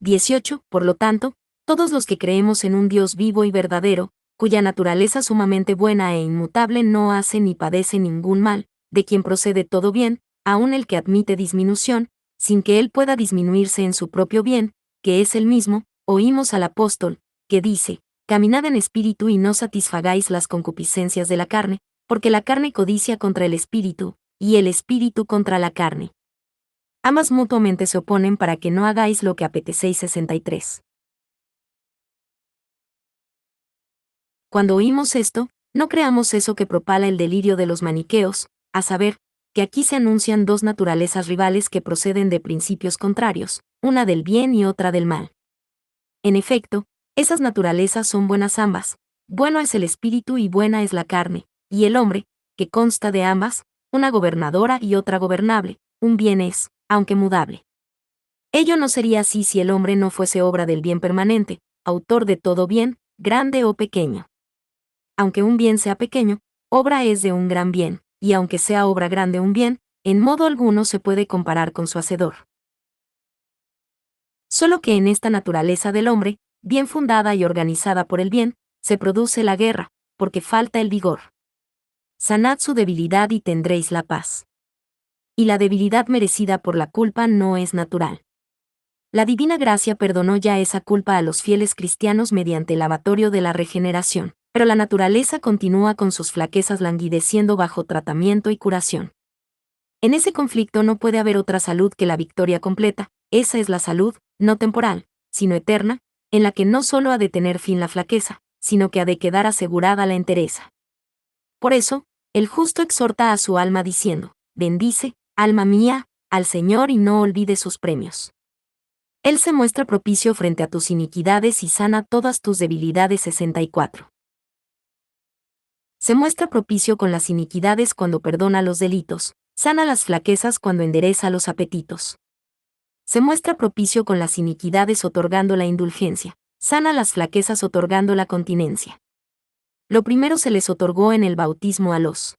18. Por lo tanto, todos los que creemos en un Dios vivo y verdadero, cuya naturaleza sumamente buena e inmutable no hace ni padece ningún mal, de quien procede todo bien, aun el que admite disminución, sin que él pueda disminuirse en su propio bien, que es el mismo, oímos al apóstol, que dice, caminad en espíritu y no satisfagáis las concupiscencias de la carne, porque la carne codicia contra el espíritu, y el espíritu contra la carne. Ambas mutuamente se oponen para que no hagáis lo que apetecéis. 63. Cuando oímos esto, no creamos eso que propala el delirio de los maniqueos, a saber, que aquí se anuncian dos naturalezas rivales que proceden de principios contrarios, una del bien y otra del mal. En efecto, esas naturalezas son buenas ambas, bueno es el espíritu y buena es la carne, y el hombre, que consta de ambas, una gobernadora y otra gobernable, un bien es, aunque mudable. Ello no sería así si el hombre no fuese obra del bien permanente, autor de todo bien, grande o pequeño. Aunque un bien sea pequeño, obra es de un gran bien, y aunque sea obra grande un bien, en modo alguno se puede comparar con su hacedor. Solo que en esta naturaleza del hombre, bien fundada y organizada por el bien, se produce la guerra, porque falta el vigor. Sanad su debilidad y tendréis la paz. Y la debilidad merecida por la culpa no es natural. La divina gracia perdonó ya esa culpa a los fieles cristianos mediante el lavatorio de la regeneración, pero la naturaleza continúa con sus flaquezas languideciendo bajo tratamiento y curación. En ese conflicto no puede haber otra salud que la victoria completa, esa es la salud, no temporal, sino eterna, en la que no solo ha de tener fin la flaqueza, sino que ha de quedar asegurada la entereza. Por eso, el justo exhorta a su alma diciendo, bendice, alma mía, al Señor y no olvides sus premios. Él se muestra propicio frente a tus iniquidades y sana todas tus debilidades. 64. Se muestra propicio con las iniquidades cuando perdona los delitos, sana las flaquezas cuando endereza los apetitos. Se muestra propicio con las iniquidades otorgando la indulgencia, sana las flaquezas otorgando la continencia. Lo primero se les otorgó en el bautismo a los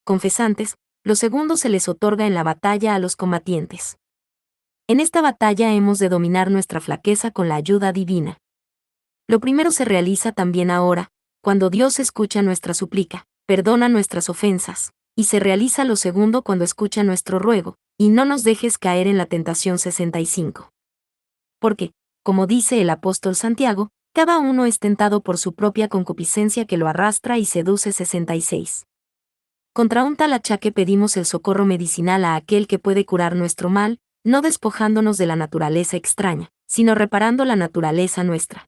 confesantes, lo segundo se les otorga en la batalla a los combatientes. En esta batalla hemos de dominar nuestra flaqueza con la ayuda divina. Lo primero se realiza también ahora, cuando Dios escucha nuestra súplica, perdona nuestras ofensas, y se realiza lo segundo cuando escucha nuestro ruego, y no nos dejes caer en la tentación. 65. Porque, como dice el apóstol Santiago, cada uno es tentado por su propia concupiscencia que lo arrastra y seduce. 66. Contra un tal achaque pedimos el socorro medicinal a aquel que puede curar nuestro mal, no despojándonos de la naturaleza extraña, sino reparando la naturaleza nuestra.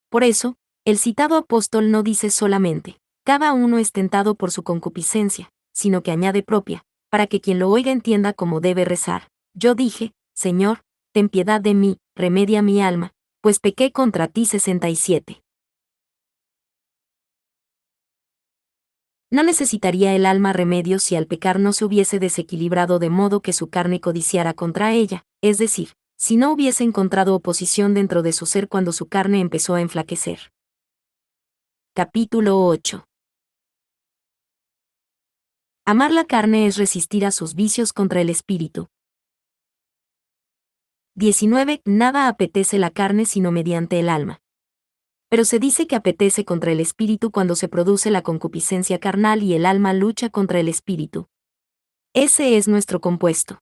Por eso, el citado apóstol no dice solamente, cada uno es tentado por su concupiscencia, sino que añade propia, para que quien lo oiga entienda cómo debe rezar. Yo dije, Señor, ten piedad de mí, remedia mi alma, pues pequé contra ti. 67. No necesitaría el alma remedio si al pecar no se hubiese desequilibrado de modo que su carne codiciara contra ella, es decir, si no hubiese encontrado oposición dentro de su ser cuando su carne empezó a enflaquecer. Capítulo 8. Amar la carne es resistir a sus vicios contra el espíritu. 19. Nada apetece la carne sino mediante el alma. Pero se dice que apetece contra el espíritu cuando se produce la concupiscencia carnal y el alma lucha contra el espíritu. Ese es nuestro compuesto.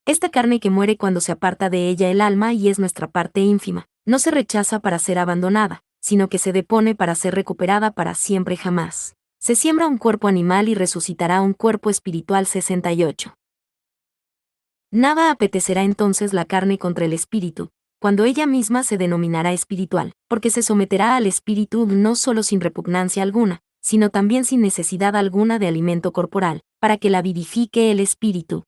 Esta carne que muere cuando se aparta de ella el alma y es nuestra parte ínfima, no se rechaza para ser abandonada, sino que se depone para ser recuperada para siempre jamás. Se siembra un cuerpo animal y resucitará un cuerpo espiritual. 68. Nada apetecerá entonces la carne contra el espíritu, cuando ella misma se denominará espiritual, porque se someterá al espíritu no solo sin repugnancia alguna, sino también sin necesidad alguna de alimento corporal, para que la vivifique el espíritu.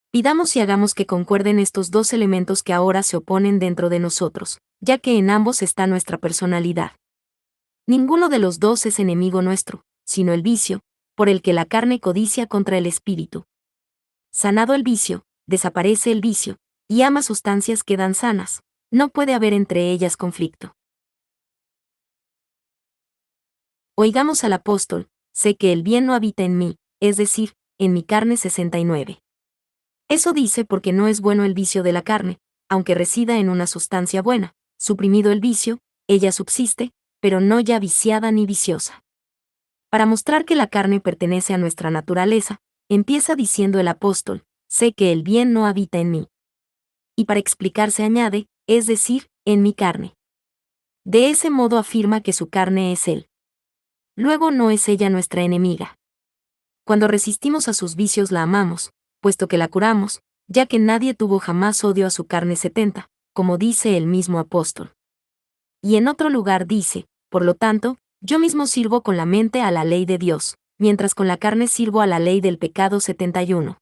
Pidamos y hagamos que concuerden estos dos elementos que ahora se oponen dentro de nosotros, ya que en ambos está nuestra personalidad. Ninguno de los dos es enemigo nuestro, sino el vicio, por el que la carne codicia contra el espíritu. Sanado el vicio, desaparece el vicio, y ambas sustancias quedan sanas, no puede haber entre ellas conflicto. Oigamos al apóstol, sé que el bien no habita en mí, es decir, en mi carne 69. Eso dice porque no es bueno el vicio de la carne, aunque resida en una sustancia buena. Suprimido el vicio, ella subsiste, pero no ya viciada ni viciosa. Para mostrar que la carne pertenece a nuestra naturaleza, empieza diciendo el apóstol, sé que el bien no habita en mí. Y para explicarse añade, es decir, en mi carne. De ese modo afirma que su carne es él. Luego no es ella nuestra enemiga. Cuando resistimos a sus vicios la amamos, puesto que la curamos, ya que nadie tuvo jamás odio a su carne 70, como dice el mismo apóstol. Y en otro lugar dice, por lo tanto, yo mismo sirvo con la mente a la ley de Dios, mientras con la carne sirvo a la ley del pecado 71.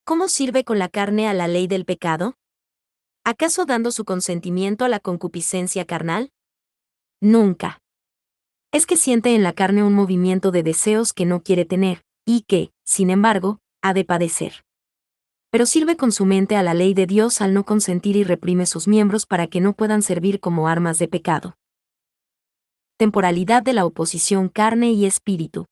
¿Cómo sirve con la carne a la ley del pecado? ¿Acaso dando su consentimiento a la concupiscencia carnal? Nunca. Es que siente en la carne un movimiento de deseos que no quiere tener, y que, sin embargo, ha de padecer. Pero sirve con su mente a la ley de Dios al no consentir y reprime sus miembros para que no puedan servir como armas de pecado. Temporalidad de la oposición carne y espíritu.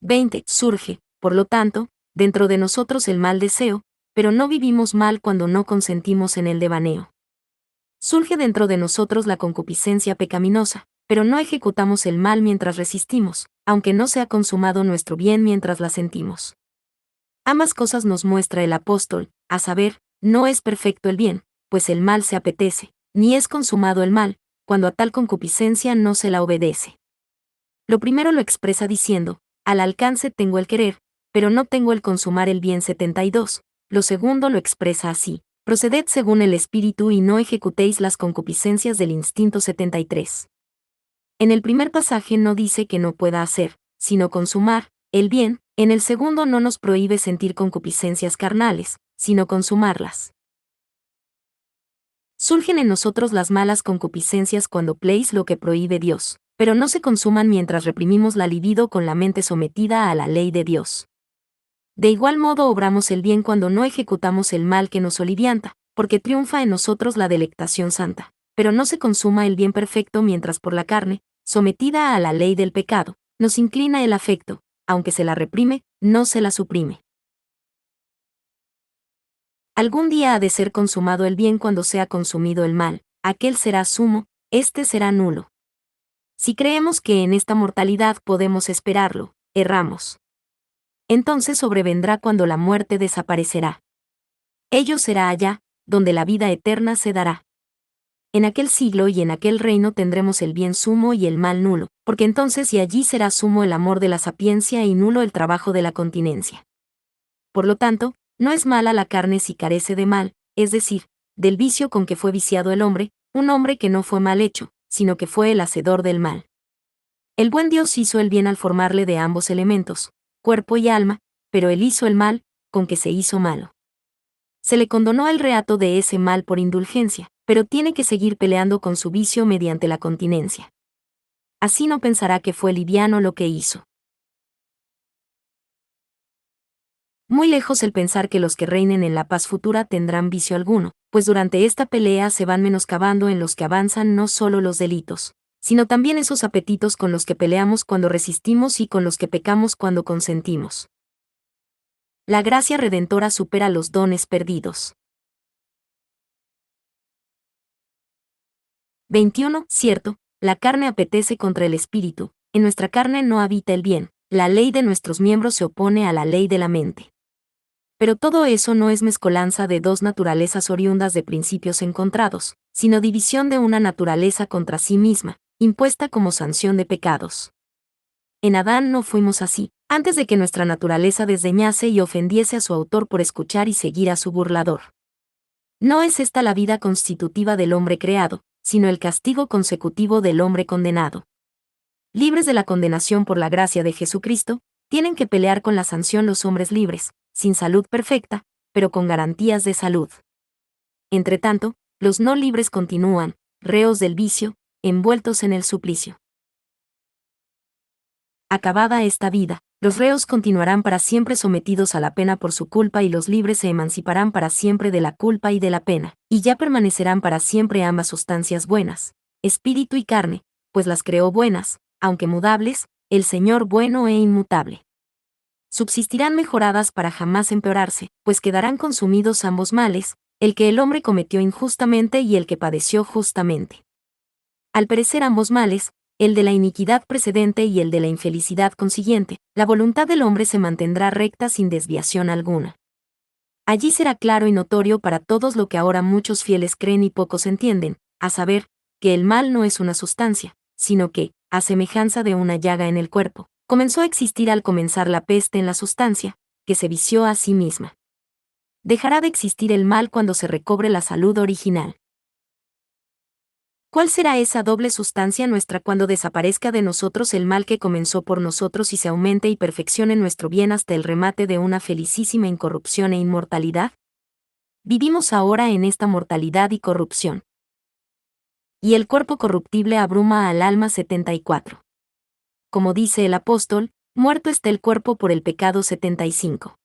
20. Surge, por lo tanto, dentro de nosotros el mal deseo, pero no vivimos mal cuando no consentimos en el devaneo. Surge dentro de nosotros la concupiscencia pecaminosa, pero no ejecutamos el mal mientras resistimos, aunque no se ha consumado nuestro bien mientras la sentimos. Ambas cosas nos muestra el apóstol, a saber, no es perfecto el bien, pues el mal se apetece, ni es consumado el mal, cuando a tal concupiscencia no se la obedece. Lo primero lo expresa diciendo, al alcance tengo el querer, pero no tengo el consumar el bien 72. Lo segundo lo expresa así, proceded según el espíritu y no ejecutéis las concupiscencias del instinto 73. En el primer pasaje no dice que no pueda hacer, sino consumar, el bien. En el segundo no nos prohíbe sentir concupiscencias carnales, sino consumarlas. Surgen en nosotros las malas concupiscencias cuando pleis lo que prohíbe Dios, pero no se consuman mientras reprimimos la libido con la mente sometida a la ley de Dios. De igual modo obramos el bien cuando no ejecutamos el mal que nos olivianta, porque triunfa en nosotros la delectación santa, pero no se consuma el bien perfecto mientras por la carne, sometida a la ley del pecado, nos inclina el afecto, aunque se la reprime, no se la suprime. Algún día ha de ser consumado el bien cuando sea consumido el mal, aquel será sumo, este será nulo. Si creemos que en esta mortalidad podemos esperarlo, erramos. Entonces sobrevendrá cuando la muerte desaparecerá. Ello será allá, donde la vida eterna se dará. En aquel siglo y en aquel reino tendremos el bien sumo y el mal nulo, porque entonces y allí será sumo el amor de la sapiencia y nulo el trabajo de la continencia. Por lo tanto, no es mala la carne si carece de mal, es decir, del vicio con que fue viciado el hombre, un hombre que no fue mal hecho, sino que fue el hacedor del mal. El buen Dios hizo el bien al formarle de ambos elementos, cuerpo y alma, pero él hizo el mal, con que se hizo malo. Se le condonó el reato de ese mal por indulgencia, pero tiene que seguir peleando con su vicio mediante la continencia. Así no pensará que fue liviano lo que hizo. Muy lejos el pensar que los que reinen en la paz futura tendrán vicio alguno, pues durante esta pelea se van menoscabando en los que avanzan no solo los delitos, sino también esos apetitos con los que peleamos cuando resistimos y con los que pecamos cuando consentimos. La gracia redentora supera los dones perdidos. 21. Cierto, la carne apetece contra el espíritu, en nuestra carne no habita el bien, la ley de nuestros miembros se opone a la ley de la mente. Pero todo eso no es mezcolanza de dos naturalezas oriundas de principios encontrados, sino división de una naturaleza contra sí misma, impuesta como sanción de pecados. En Adán no fuimos así, antes de que nuestra naturaleza desdeñase y ofendiese a su autor por escuchar y seguir a su burlador. No es esta la vida constitutiva del hombre creado, sino el castigo consecutivo del hombre condenado. Libres de la condenación por la gracia de Jesucristo, tienen que pelear con la sanción los hombres libres, sin salud perfecta, pero con garantías de salud. Entretanto, los no libres continúan, reos del vicio, envueltos en el suplicio. Acabada esta vida, los reos continuarán para siempre sometidos a la pena por su culpa y los libres se emanciparán para siempre de la culpa y de la pena, y ya permanecerán para siempre ambas sustancias buenas, espíritu y carne, pues las creó buenas, aunque mudables, el Señor bueno e inmutable. Subsistirán mejoradas para jamás empeorarse, pues quedarán consumidos ambos males, el que el hombre cometió injustamente y el que padeció justamente. Al perecer ambos males, el de la iniquidad precedente y el de la infelicidad consiguiente, la voluntad del hombre se mantendrá recta sin desviación alguna. Allí será claro y notorio para todos lo que ahora muchos fieles creen y pocos entienden, a saber, que el mal no es una sustancia, sino que, a semejanza de una llaga en el cuerpo, comenzó a existir al comenzar la peste en la sustancia, que se vició a sí misma. Dejará de existir el mal cuando se recobre la salud original. ¿Cuál será esa doble sustancia nuestra cuando desaparezca de nosotros el mal que comenzó por nosotros y se aumente y perfeccione nuestro bien hasta el remate de una felicísima incorrupción e inmortalidad? Vivimos ahora en esta mortalidad y corrupción. Y el cuerpo corruptible abruma al alma 74. Como dice el apóstol, muerto está el cuerpo por el pecado 75.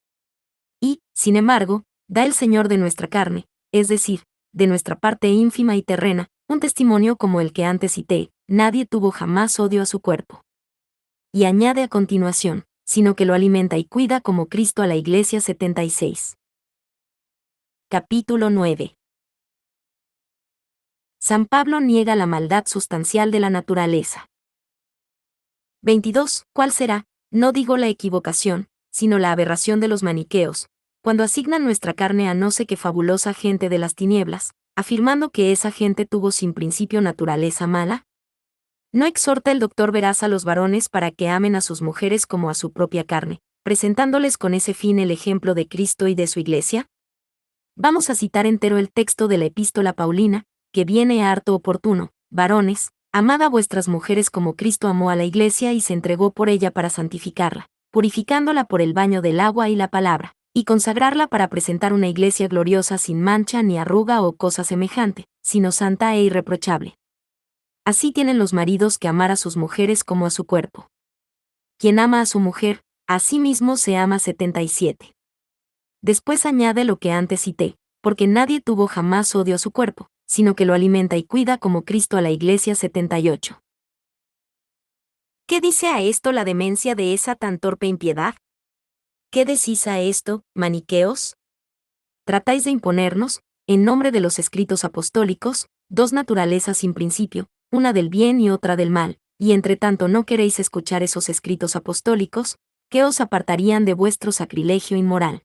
Y, sin embargo, da el Señor de nuestra carne, es decir, de nuestra parte ínfima y terrena, un testimonio como el que antes cité: nadie tuvo jamás odio a su cuerpo. Y añade a continuación, sino que lo alimenta y cuida como Cristo a la Iglesia 76. Capítulo 9. San Pablo niega la maldad sustancial de la naturaleza. 22. ¿Cuál será? No digo la equivocación, sino la aberración de los maniqueos, cuando asignan nuestra carne a no sé qué fabulosa gente de las tinieblas, afirmando que esa gente tuvo sin principio naturaleza mala? ¿No exhorta el doctor Veraz a los varones para que amen a sus mujeres como a su propia carne, presentándoles con ese fin el ejemplo de Cristo y de su Iglesia? Vamos a citar entero el texto de la epístola Paulina, que viene harto oportuno: varones, amad a vuestras mujeres como Cristo amó a la Iglesia y se entregó por ella para santificarla, purificándola por el baño del agua y la palabra, y consagrarla para presentar una Iglesia gloriosa sin mancha ni arruga o cosa semejante, sino santa e irreprochable. Así tienen los maridos que amar a sus mujeres como a su cuerpo. Quien ama a su mujer, a sí mismo se ama. 77. Después añade lo que antes cité: porque nadie tuvo jamás odio a su cuerpo, sino que lo alimenta y cuida como Cristo a la Iglesia. 78. ¿Qué dice a esto la demencia de esa tan torpe impiedad? ¿Qué decís a esto, maniqueos? Tratáis de imponernos, en nombre de los escritos apostólicos, dos naturalezas sin principio, una del bien y otra del mal, y entre tanto no queréis escuchar esos escritos apostólicos, que os apartarían de vuestro sacrilegio inmoral.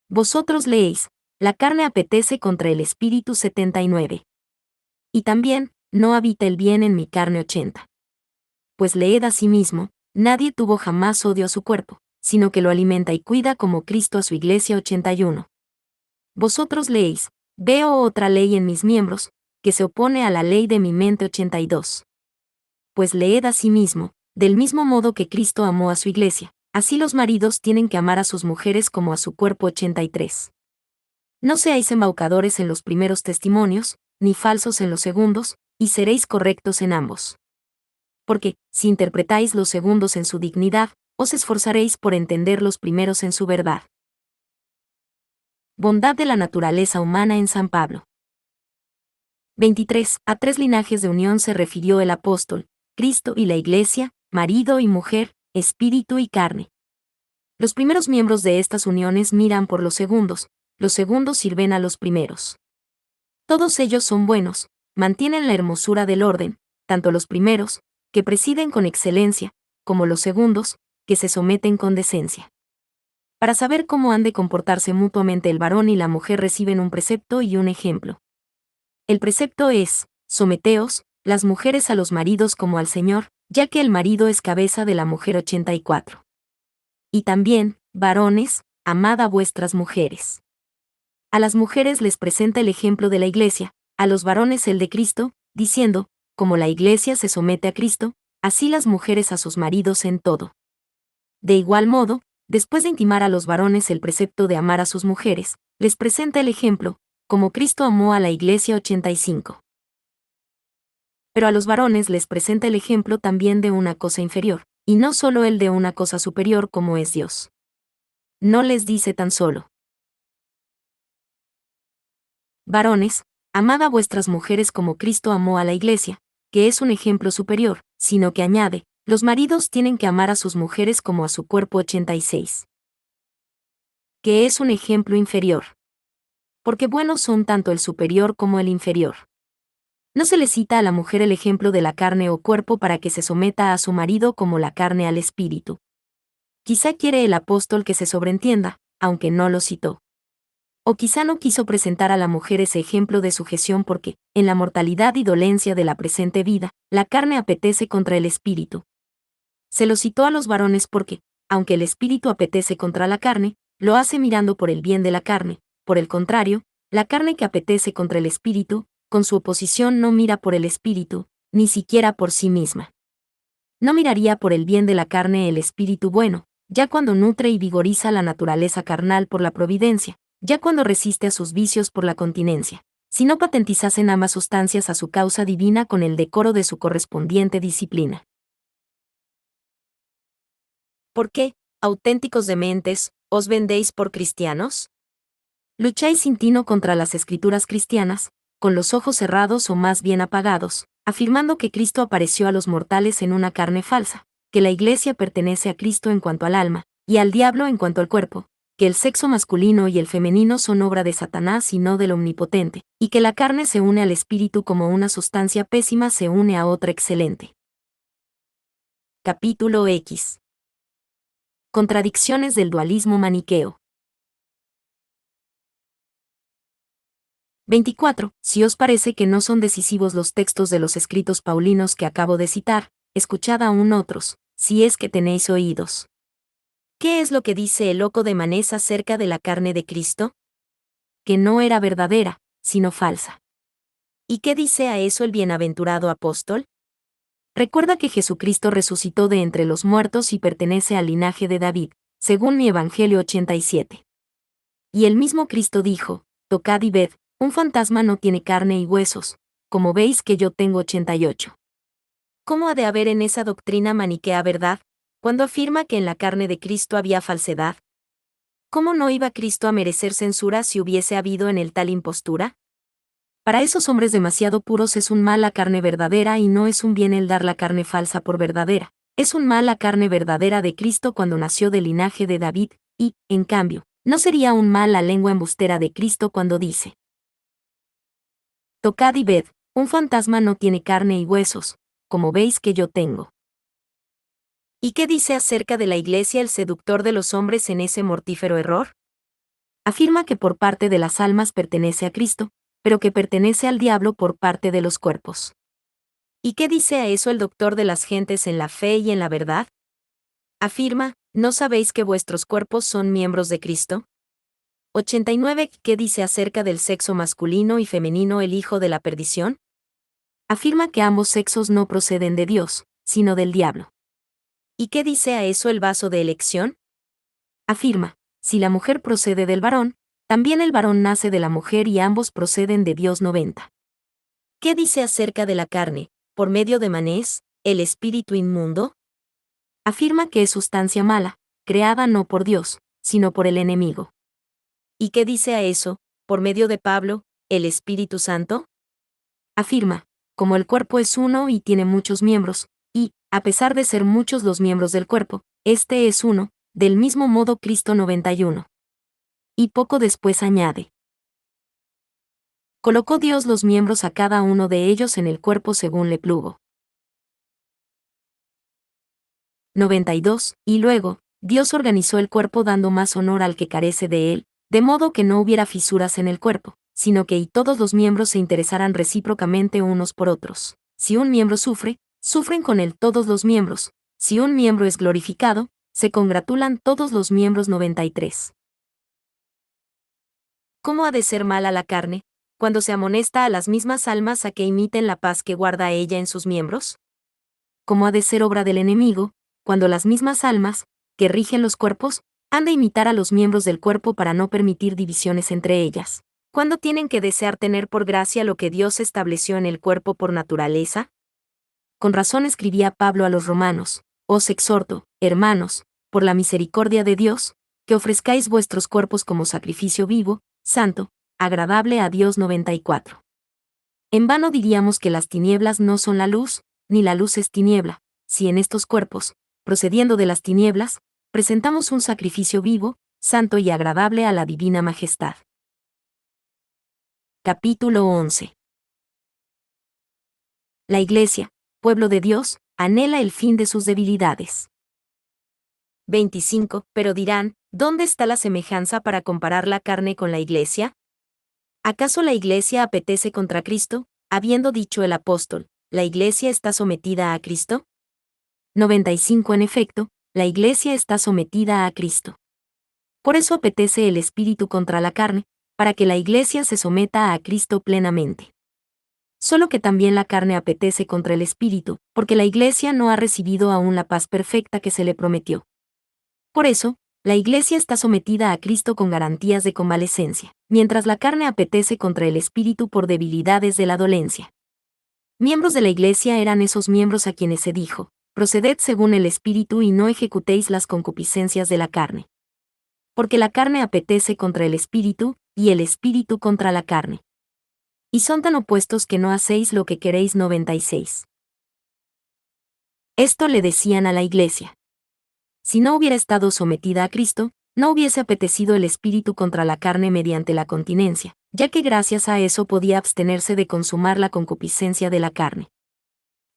Vosotros leéis: la carne apetece contra el espíritu. 79. Y también, no habita el bien en mi carne. 80. Pues leed asimismo: nadie tuvo jamás odio a su cuerpo, sino que lo alimenta y cuida como Cristo a su Iglesia. 81. Vosotros leéis: veo otra ley en mis miembros, que se opone a la ley de mi mente. 82. Pues leed asimismo: del mismo modo que Cristo amó a su Iglesia, así los maridos tienen que amar a sus mujeres como a su cuerpo. 83. No seáis embaucadores en los primeros testimonios, ni falsos en los segundos, y seréis correctos en ambos. Porque, si interpretáis los segundos en su dignidad, os esforzaréis por entender los primeros en su verdad. Bondad de la naturaleza humana en San Pablo. 23. A tres linajes de unión se refirió el apóstol: Cristo y la Iglesia, marido y mujer, espíritu y carne. Los primeros miembros de estas uniones miran por los segundos sirven a los primeros. Todos ellos son buenos, mantienen la hermosura del orden, tanto los primeros, que presiden con excelencia, como los segundos, que se someten con decencia. Para saber cómo han de comportarse mutuamente, el varón y la mujer reciben un precepto y un ejemplo. El precepto es: someteos, las mujeres a los maridos como al Señor, ya que el marido es cabeza de la mujer. 84. Y también, varones, amad a vuestras mujeres. A las mujeres les presenta el ejemplo de la Iglesia, a los varones el de Cristo, diciendo: como la Iglesia se somete a Cristo, así las mujeres a sus maridos en todo. De igual modo, después de intimar a los varones el precepto de amar a sus mujeres, les presenta el ejemplo: como Cristo amó a la Iglesia. 85. Pero a los varones les presenta el ejemplo también de una cosa inferior, y no solo el de una cosa superior como es Dios. No les dice tan solo: varones, amad a vuestras mujeres como Cristo amó a la Iglesia, que es un ejemplo superior, sino que añade: Los maridos tienen que amar a sus mujeres como a su cuerpo. 86. Que es un ejemplo inferior. Porque buenos son tanto el superior como el inferior. No se le cita a la mujer el ejemplo de la carne o cuerpo para que se someta a su marido como la carne al espíritu. Quizá quiere el apóstol que se sobreentienda, aunque no lo citó. O quizá no quiso presentar a la mujer ese ejemplo de sujeción porque, en la mortalidad y dolencia de la presente vida, la carne apetece contra el espíritu. Se lo citó a los varones porque, aunque el espíritu apetece contra la carne, lo hace mirando por el bien de la carne. Por el contrario, la carne que apetece contra el espíritu, con su oposición no mira por el espíritu, ni siquiera por sí misma. No miraría por el bien de la carne el espíritu bueno, ya cuando nutre y vigoriza la naturaleza carnal por la providencia, ya cuando resiste a sus vicios por la continencia, si no patentizasen ambas sustancias a su causa divina con el decoro de su correspondiente disciplina. ¿Por qué, auténticos dementes, os vendéis por cristianos? Lucháis sin tino contra las escrituras cristianas, con los ojos cerrados o más bien apagados, afirmando que Cristo apareció a los mortales en una carne falsa, que la Iglesia pertenece a Cristo en cuanto al alma, y al diablo en cuanto al cuerpo, que el sexo masculino y el femenino son obra de Satanás y no del Omnipotente, y que la carne se une al espíritu como una sustancia pésima se une a otra excelente. Capítulo X. Contradicciones del dualismo maniqueo. 24. Si os parece que no son decisivos los textos de los escritos paulinos que acabo de citar, escuchad aún otros, si es que tenéis oídos. ¿Qué es lo que dice el loco de Manés acerca de la carne de Cristo? Que no era verdadera, sino falsa. ¿Y qué dice a eso el bienaventurado apóstol? Recuerda que Jesucristo resucitó de entre los muertos y pertenece al linaje de David, según mi Evangelio 87. Y el mismo Cristo dijo, tocad y ved, un fantasma no tiene carne y huesos, como veis que yo tengo 88. ¿Cómo ha de haber en esa doctrina maniquea verdad, cuando afirma que en la carne de Cristo había falsedad? ¿Cómo no iba Cristo a merecer censura si hubiese habido en él tal impostura? Para esos hombres demasiado puros es un mal la carne verdadera y no es un bien el dar la carne falsa por verdadera. Es un mal la carne verdadera de Cristo cuando nació del linaje de David, y, en cambio, no sería un mal la lengua embustera de Cristo cuando dice: tocad y ved, un fantasma no tiene carne y huesos, como veis que yo tengo. ¿Y qué dice acerca de la Iglesia el seductor de los hombres en ese mortífero error? Afirma que por parte de las almas pertenece a Cristo, pero que pertenece al diablo por parte de los cuerpos. ¿Y qué dice a eso el doctor de las gentes en la fe y en la verdad? Afirma, ¿no sabéis que vuestros cuerpos son miembros de Cristo? 89. ¿Qué dice acerca del sexo masculino y femenino el hijo de la perdición? Afirma que ambos sexos no proceden de Dios, sino del diablo. ¿Y qué dice a eso el vaso de elección? Afirma, si la mujer procede del varón, también el varón nace de la mujer y ambos proceden de Dios. 90. ¿Qué dice acerca de la carne, por medio de Manés, el espíritu inmundo? Afirma que es sustancia mala, creada no por Dios, sino por el enemigo. ¿Y qué dice a eso, por medio de Pablo, el Espíritu Santo? Afirma, como el cuerpo es uno y tiene muchos miembros, y, a pesar de ser muchos los miembros del cuerpo, este es uno, del mismo modo Cristo. 91. Y poco después añade: colocó Dios los miembros a cada uno de ellos en el cuerpo según le plugo. 92. Y luego, Dios organizó el cuerpo dando más honor al que carece de él, de modo que no hubiera fisuras en el cuerpo, sino que y todos los miembros se interesaran recíprocamente unos por otros. Si un miembro sufre, sufren con él todos los miembros. Si un miembro es glorificado, se congratulan todos los miembros. 93. ¿Cómo ha de ser mala la carne, cuando se amonesta a las mismas almas a que imiten la paz que guarda ella en sus miembros? ¿Cómo ha de ser obra del enemigo, cuando las mismas almas, que rigen los cuerpos, han de imitar a los miembros del cuerpo para no permitir divisiones entre ellas? ¿Cuándo tienen que desear tener por gracia lo que Dios estableció en el cuerpo por naturaleza? Con razón escribía Pablo a los romanos: os exhorto, hermanos, por la misericordia de Dios, que ofrezcáis vuestros cuerpos como sacrificio vivo, santo, agradable a Dios. 94. En vano diríamos que las tinieblas no son la luz, ni la luz es tiniebla, si en estos cuerpos, procediendo de las tinieblas, presentamos un sacrificio vivo, santo y agradable a la divina majestad. Capítulo 11. La Iglesia, pueblo de Dios, anhela el fin de sus debilidades. 25. Pero dirán, ¿dónde está la semejanza para comparar la carne con la Iglesia? ¿Acaso la Iglesia apetece contra Cristo, habiendo dicho el apóstol, la Iglesia está sometida a Cristo? 95. En efecto, la Iglesia está sometida a Cristo. Por eso apetece el Espíritu contra la carne, para que la Iglesia se someta a Cristo plenamente. Solo que también la carne apetece contra el Espíritu, porque la Iglesia no ha recibido aún la paz perfecta que se le prometió. Por eso, la Iglesia está sometida a Cristo con garantías de convalecencia, mientras la carne apetece contra el Espíritu por debilidades de la dolencia. Miembros de la Iglesia eran esos miembros a quienes se dijo, proceded según el Espíritu y no ejecutéis las concupiscencias de la carne. Porque la carne apetece contra el Espíritu, y el Espíritu contra la carne. Y son tan opuestos que no hacéis lo que queréis. 96. Esto le decían a la Iglesia. Si no hubiera estado sometida a Cristo, no hubiese apetecido el Espíritu contra la carne mediante la continencia, ya que gracias a eso podía abstenerse de consumar la concupiscencia de la carne.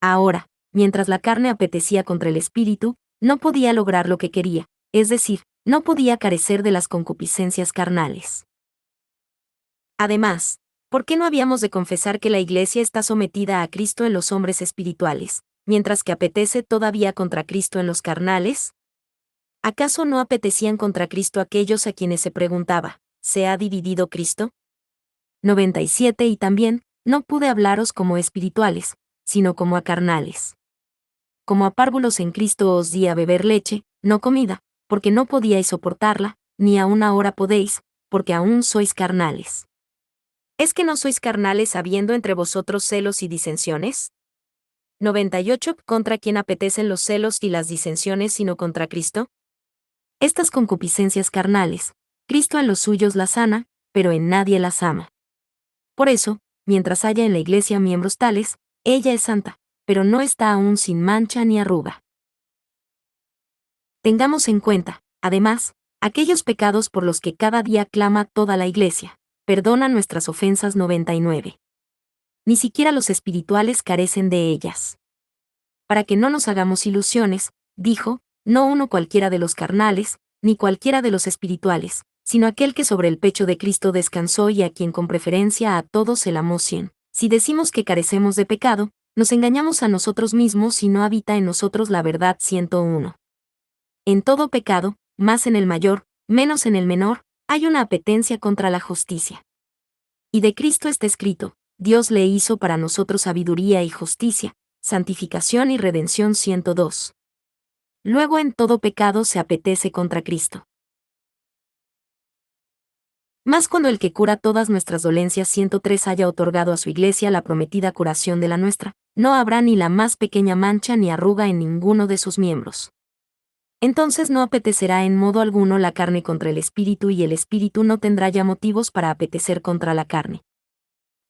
Ahora, mientras la carne apetecía contra el Espíritu, no podía lograr lo que quería, es decir, no podía carecer de las concupiscencias carnales. Además, ¿por qué no habíamos de confesar que la Iglesia está sometida a Cristo en los hombres espirituales, mientras que apetece todavía contra Cristo en los carnales? ¿Acaso no apetecían contra Cristo aquellos a quienes se preguntaba, ¿se ha dividido Cristo? 97. Y también, no pude hablaros como espirituales, sino como a carnales. Como a párvulos en Cristo os di a beber leche, no comida, porque no podíais soportarla, ni aún ahora podéis, porque aún sois carnales. ¿Es que no sois carnales habiendo entre vosotros celos y disensiones? 98. ¿Contra quién apetecen los celos y las disensiones sino contra Cristo? Estas concupiscencias carnales, Cristo en los suyos las sana, pero en nadie las ama. Por eso, mientras haya en la Iglesia miembros tales, ella es santa, pero no está aún sin mancha ni arruga. Tengamos en cuenta, además, aquellos pecados por los que cada día clama toda la Iglesia. Perdona nuestras ofensas. 99. Ni siquiera los espirituales carecen de ellas. Para que no nos hagamos ilusiones, dijo, no uno cualquiera de los carnales, ni cualquiera de los espirituales, sino aquel que sobre el pecho de Cristo descansó y a quien con preferencia a todos el amó 100. Si decimos que carecemos de pecado, nos engañamos a nosotros mismos y no habita en nosotros la verdad. 101. En todo pecado, más en el mayor, menos en el menor, hay una apetencia contra la justicia. Y de Cristo está escrito, Dios le hizo para nosotros sabiduría y justicia, santificación y redención. 102. Luego en todo pecado se apetece contra Cristo. Más cuando el que cura todas nuestras dolencias. 103 haya otorgado a su Iglesia la prometida curación de la nuestra, no habrá ni la más pequeña mancha ni arruga en ninguno de sus miembros. Entonces no apetecerá en modo alguno la carne contra el Espíritu y el Espíritu no tendrá ya motivos para apetecer contra la carne.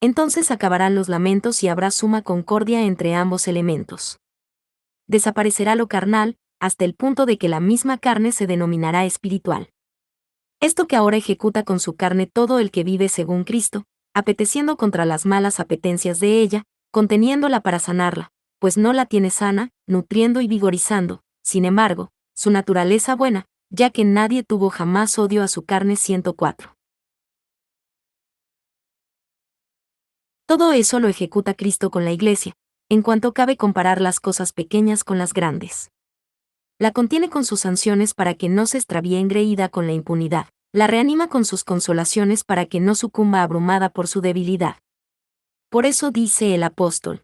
Entonces acabarán los lamentos y habrá suma concordia entre ambos elementos. Desaparecerá lo carnal, hasta el punto de que la misma carne se denominará espiritual. Esto que ahora ejecuta con su carne todo el que vive según Cristo, apeteciendo contra las malas apetencias de ella, conteniéndola para sanarla, pues no la tiene sana, nutriendo y vigorizando, sin embargo, su naturaleza buena, ya que nadie tuvo jamás odio a su carne. 104. Todo eso lo ejecuta Cristo con la Iglesia, en cuanto cabe comparar las cosas pequeñas con las grandes. La contiene con sus sanciones para que no se extravíe engreída con la impunidad, la reanima con sus consolaciones para que no sucumba abrumada por su debilidad. Por eso dice el apóstol: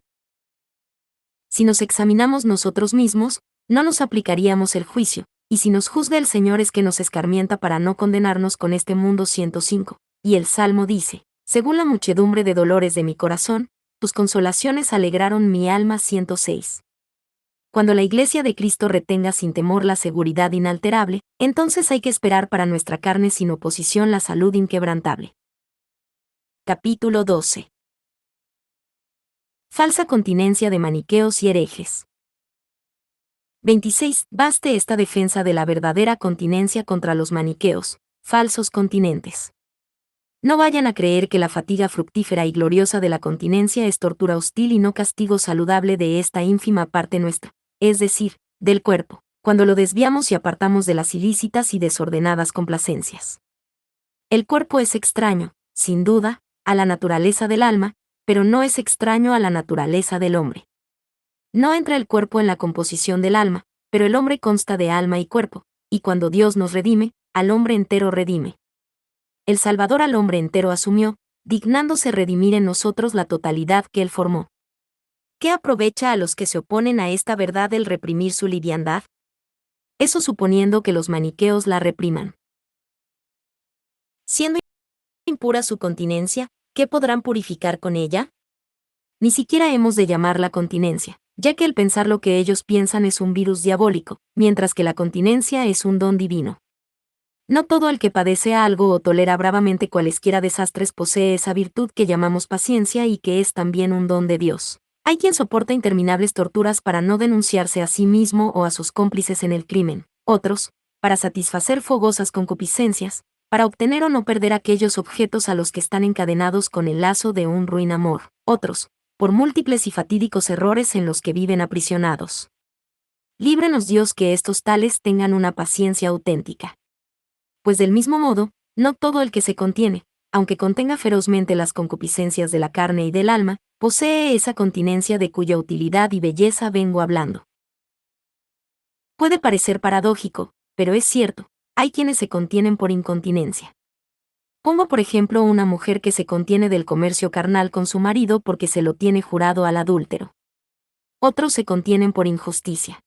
si nos examinamos nosotros mismos, no nos aplicaríamos el juicio, y si nos juzga el Señor es que nos escarmienta para no condenarnos con este mundo. 105. Y el Salmo dice, según la muchedumbre de dolores de mi corazón, tus consolaciones alegraron mi alma. 106. Cuando la Iglesia de Cristo retenga sin temor la seguridad inalterable, entonces hay que esperar para nuestra carne sin oposición la salud inquebrantable. Capítulo 12. Falsa continencia de maniqueos y herejes. 26. Baste esta defensa de la verdadera continencia contra los maniqueos, falsos continentes. No vayan a creer que la fatiga fructífera y gloriosa de la continencia es tortura hostil y no castigo saludable de esta ínfima parte nuestra, es decir, del cuerpo, cuando lo desviamos y apartamos de las ilícitas y desordenadas complacencias. El cuerpo es extraño, sin duda, a la naturaleza del alma, pero no es extraño a la naturaleza del hombre. No entra el cuerpo en la composición del alma, pero el hombre consta de alma y cuerpo, y cuando Dios nos redime, al hombre entero redime. El Salvador al hombre entero asumió, dignándose redimir en nosotros la totalidad que él formó. ¿Qué aprovecha a los que se oponen a esta verdad el reprimir su liviandad? Eso suponiendo que los maniqueos la repriman. Siendo impura su continencia, ¿qué podrán purificar con ella? Ni siquiera hemos de llamarla continencia, ya que el pensar lo que ellos piensan es un virus diabólico, mientras que la continencia es un don divino. No todo el que padece algo o tolera bravamente cualesquiera desastres posee esa virtud que llamamos paciencia y que es también un don de Dios. Hay quien soporta interminables torturas para no denunciarse a sí mismo o a sus cómplices en el crimen, otros, para satisfacer fogosas concupiscencias, para obtener o no perder aquellos objetos a los que están encadenados con el lazo de un ruin amor, otros, por múltiples y fatídicos errores en los que viven aprisionados. Líbrenos Dios que estos tales tengan una paciencia auténtica. Pues del mismo modo, no todo el que se contiene, aunque contenga ferozmente las concupiscencias de la carne y del alma, posee esa continencia de cuya utilidad y belleza vengo hablando. Puede parecer paradójico, pero es cierto, hay quienes se contienen por incontinencia. Pongo por ejemplo una mujer que se contiene del comercio carnal con su marido porque se lo tiene jurado al adúltero. Otros se contienen por injusticia.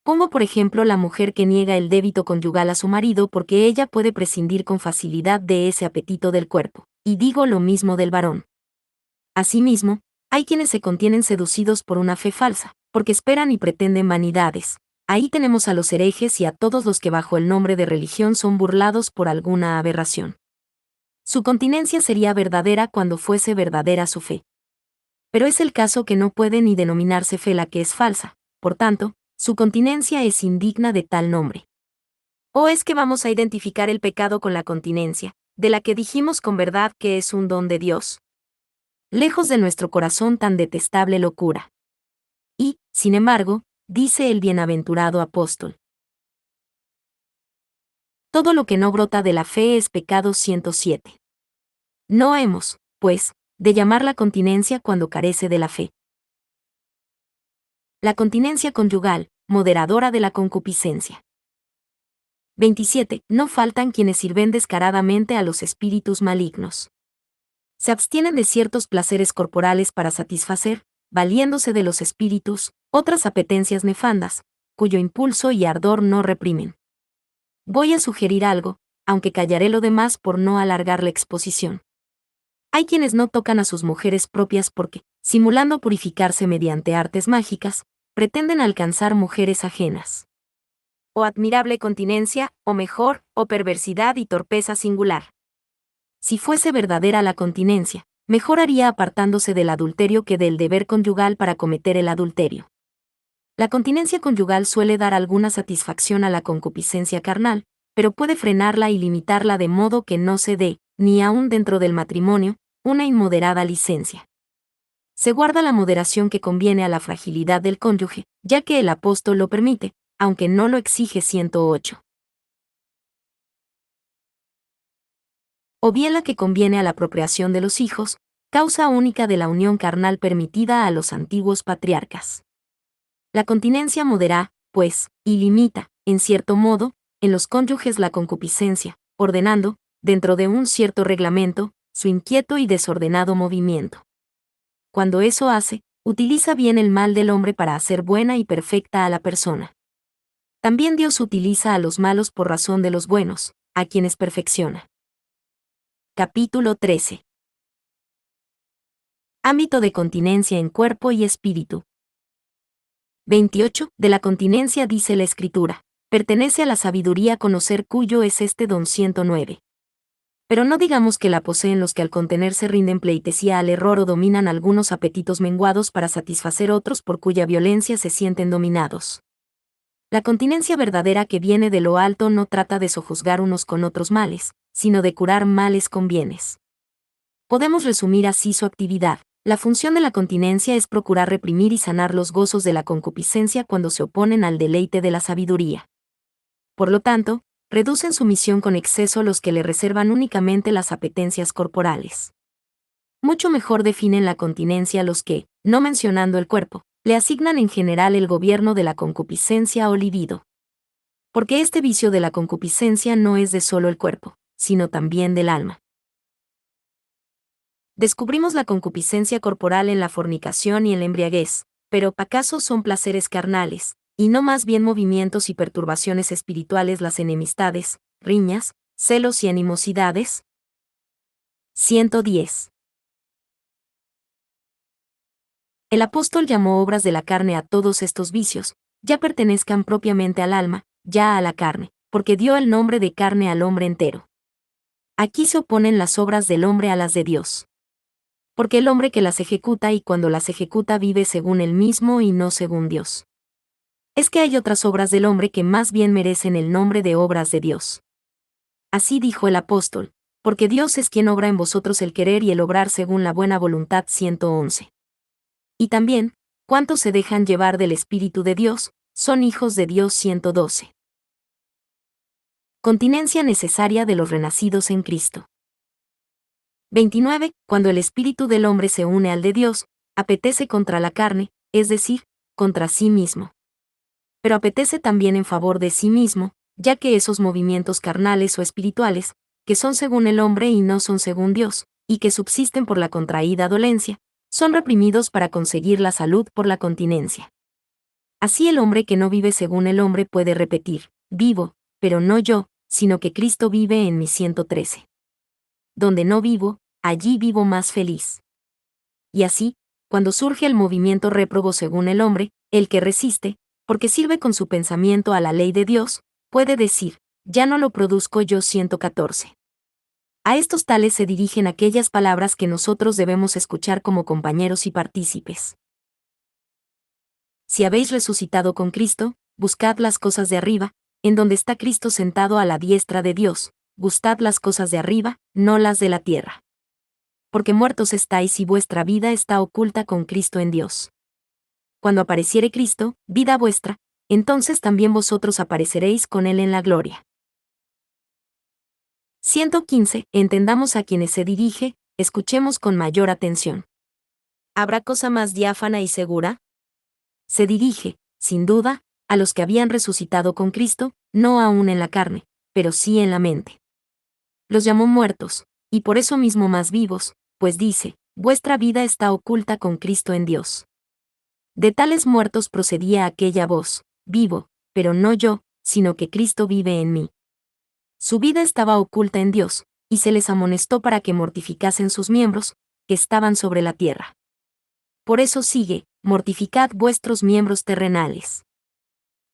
Pongo por ejemplo la mujer que niega el débito conyugal a su marido porque ella puede prescindir con facilidad de ese apetito del cuerpo, y digo lo mismo del varón. Asimismo, hay quienes se contienen seducidos por una fe falsa, porque esperan y pretenden vanidades. Ahí tenemos a los herejes y a todos los que bajo el nombre de religión son burlados por alguna aberración. Su continencia sería verdadera cuando fuese verdadera su fe. Pero es el caso que no puede ni denominarse fe la que es falsa, por tanto, su continencia es indigna de tal nombre. ¿O es que vamos a identificar el pecado con la continencia, de la que dijimos con verdad que es un don de Dios? Lejos de nuestro corazón tan detestable locura. Y, sin embargo, dice el bienaventurado apóstol: todo lo que no brota de la fe es pecado. 107. No hemos, pues, de llamar la continencia cuando carece de la fe. La continencia conyugal, moderadora de la concupiscencia. 27. No faltan quienes sirven descaradamente a los espíritus malignos. Se abstienen de ciertos placeres corporales para satisfacer, valiéndose de los espíritus, otras apetencias nefandas, cuyo impulso y ardor no reprimen. Voy a sugerir algo, aunque callaré lo demás por no alargar la exposición. Hay quienes no tocan a sus mujeres propias porque, simulando purificarse mediante artes mágicas, pretenden alcanzar mujeres ajenas. O admirable continencia, o mejor, o perversidad y torpeza singular. Si fuese verdadera la continencia, mejor haría apartándose del adulterio que del deber conyugal para cometer el adulterio. La continencia conyugal suele dar alguna satisfacción a la concupiscencia carnal, pero puede frenarla y limitarla de modo que no se dé, ni aun dentro del matrimonio, una inmoderada licencia. Se guarda la moderación que conviene a la fragilidad del cónyuge, ya que el apóstol lo permite, aunque no lo exige. 108. O bien la que conviene a la procreación de los hijos, causa única de la unión carnal permitida a los antiguos patriarcas. La continencia modera, pues, y limita, en cierto modo, en los cónyuges la concupiscencia, ordenando, dentro de un cierto reglamento, su inquieto y desordenado movimiento. Cuando eso hace, utiliza bien el mal del hombre para hacer buena y perfecta a la persona. También Dios utiliza a los malos por razón de los buenos, a quienes perfecciona. Capítulo 13. Ámbito de continencia en cuerpo y espíritu. 28. De la continencia dice la Escritura: pertenece a la sabiduría conocer cuyo es este don. 109. Pero no digamos que la poseen los que al contenerse rinden pleitesía al error o dominan algunos apetitos menguados para satisfacer otros por cuya violencia se sienten dominados. La continencia verdadera que viene de lo alto no trata de sojuzgar unos con otros males, sino de curar males con bienes. Podemos resumir así su actividad. La función de la continencia es procurar reprimir y sanar los gozos de la concupiscencia cuando se oponen al deleite de la sabiduría. Por lo tanto, reducen su misión con exceso los que le reservan únicamente las apetencias corporales. Mucho mejor definen la continencia los que, no mencionando el cuerpo, le asignan en general el gobierno de la concupiscencia o libido. Porque este vicio de la concupiscencia no es de solo el cuerpo, sino también del alma. Descubrimos la concupiscencia corporal en la fornicación y en la embriaguez, pero ¿acaso son placeres carnales, y no más bien movimientos y perturbaciones espirituales las enemistades, riñas, celos y animosidades? 110. El apóstol llamó obras de la carne a todos estos vicios, ya pertenezcan propiamente al alma, ya a la carne, porque dio el nombre de carne al hombre entero. Aquí se oponen las obras del hombre a las de Dios. Porque el hombre que las ejecuta y cuando las ejecuta vive según él mismo y no según Dios. Es que hay otras obras del hombre que más bien merecen el nombre de obras de Dios. Así dijo el apóstol, porque Dios es quien obra en vosotros el querer y el obrar según la buena voluntad 111. Y también, cuantos se dejan llevar del Espíritu de Dios, son hijos de Dios 112. Continencia necesaria de los renacidos en Cristo. 29. Cuando el espíritu del hombre se une al de Dios, apetece contra la carne, es decir, contra sí mismo. Pero apetece también en favor de sí mismo, ya que esos movimientos carnales o espirituales, que son según el hombre y no son según Dios, y que subsisten por la contraída dolencia, son reprimidos para conseguir la salud por la continencia. Así el hombre que no vive según el hombre puede repetir, vivo, pero no yo, sino que Cristo vive en mi 113. Donde no vivo, allí vivo más feliz. Y así, cuando surge el movimiento réprobo según el hombre, el que resiste, porque sirve con su pensamiento a la ley de Dios, puede decir, ya no lo produzco yo 114. A estos tales se dirigen aquellas palabras que nosotros debemos escuchar como compañeros y partícipes. Si habéis resucitado con Cristo, buscad las cosas de arriba, en donde está Cristo sentado a la diestra de Dios, buscad las cosas de arriba, no las de la tierra. Porque muertos estáis y vuestra vida está oculta con Cristo en Dios. Cuando apareciere Cristo, vida vuestra, entonces también vosotros apareceréis con Él en la gloria. 115. Entendamos a quienes se dirige, escuchemos con mayor atención. ¿Habrá cosa más diáfana y segura? Se dirige, sin duda, a los que habían resucitado con Cristo, no aún en la carne, pero sí en la mente. Los llamó muertos, y por eso mismo más vivos, pues dice, vuestra vida está oculta con Cristo en Dios. De tales muertos procedía aquella voz, vivo, pero no yo, sino que Cristo vive en mí. Su vida estaba oculta en Dios, y se les amonestó para que mortificasen sus miembros, que estaban sobre la tierra. Por eso sigue, mortificad vuestros miembros terrenales.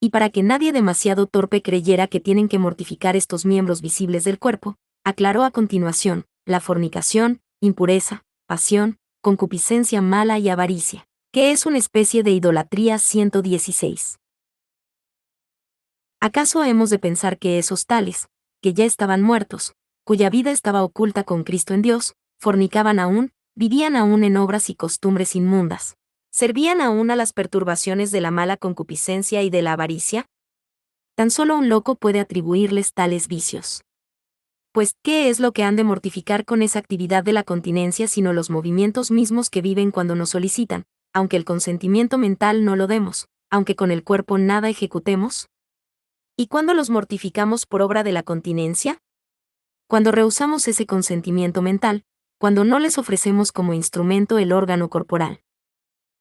Y para que nadie demasiado torpe creyera que tienen que mortificar estos miembros visibles del cuerpo, aclaró a continuación, la fornicación, impureza, pasión, concupiscencia mala y avaricia, que es una especie de idolatría 116. ¿Acaso hemos de pensar que esos tales, que ya estaban muertos, cuya vida estaba oculta con Cristo en Dios, fornicaban aún, vivían aún en obras y costumbres inmundas, servían aún a las perturbaciones de la mala concupiscencia y de la avaricia? Tan solo un loco puede atribuirles tales vicios. Pues, ¿qué es lo que han de mortificar con esa actividad de la continencia sino los movimientos mismos que viven cuando nos solicitan, aunque el consentimiento mental no lo demos, aunque con el cuerpo nada ejecutemos? ¿Y cuándo los mortificamos por obra de la continencia? Cuando rehusamos ese consentimiento mental, cuando no les ofrecemos como instrumento el órgano corporal.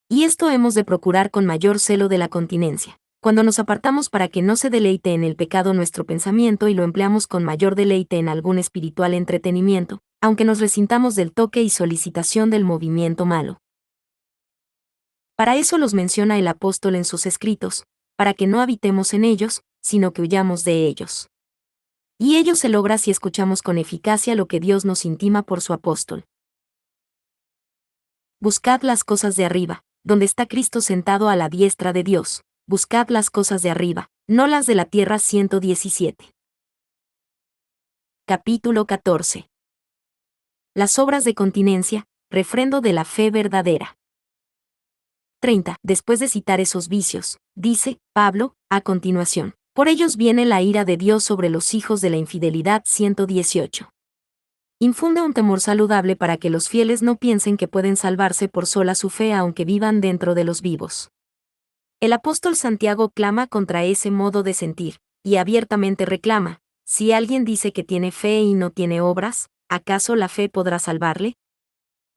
Y esto hemos de procurar con mayor celo de la continencia, cuando nos apartamos para que no se deleite en el pecado nuestro pensamiento y lo empleamos con mayor deleite en algún espiritual entretenimiento, aunque nos resintamos del toque y solicitación del movimiento malo. Para eso los menciona el apóstol en sus escritos, para que no habitemos en ellos, sino que huyamos de ellos. Y ello se logra si escuchamos con eficacia lo que Dios nos intima por su apóstol. Buscad las cosas de arriba, donde está Cristo sentado a la diestra de Dios, buscad las cosas de arriba, no las de la tierra. 117. Capítulo 14. Las obras de continencia, refrendo de la fe verdadera. 30. Después de citar esos vicios, dice Pablo, a continuación, por ellos viene la ira de Dios sobre los hijos de la infidelidad. 118. Infunde un temor saludable para que los fieles no piensen que pueden salvarse por sola su fe aunque vivan dentro de los vivos. El apóstol Santiago clama contra ese modo de sentir, y abiertamente reclama, si alguien dice que tiene fe y no tiene obras, ¿acaso la fe podrá salvarle?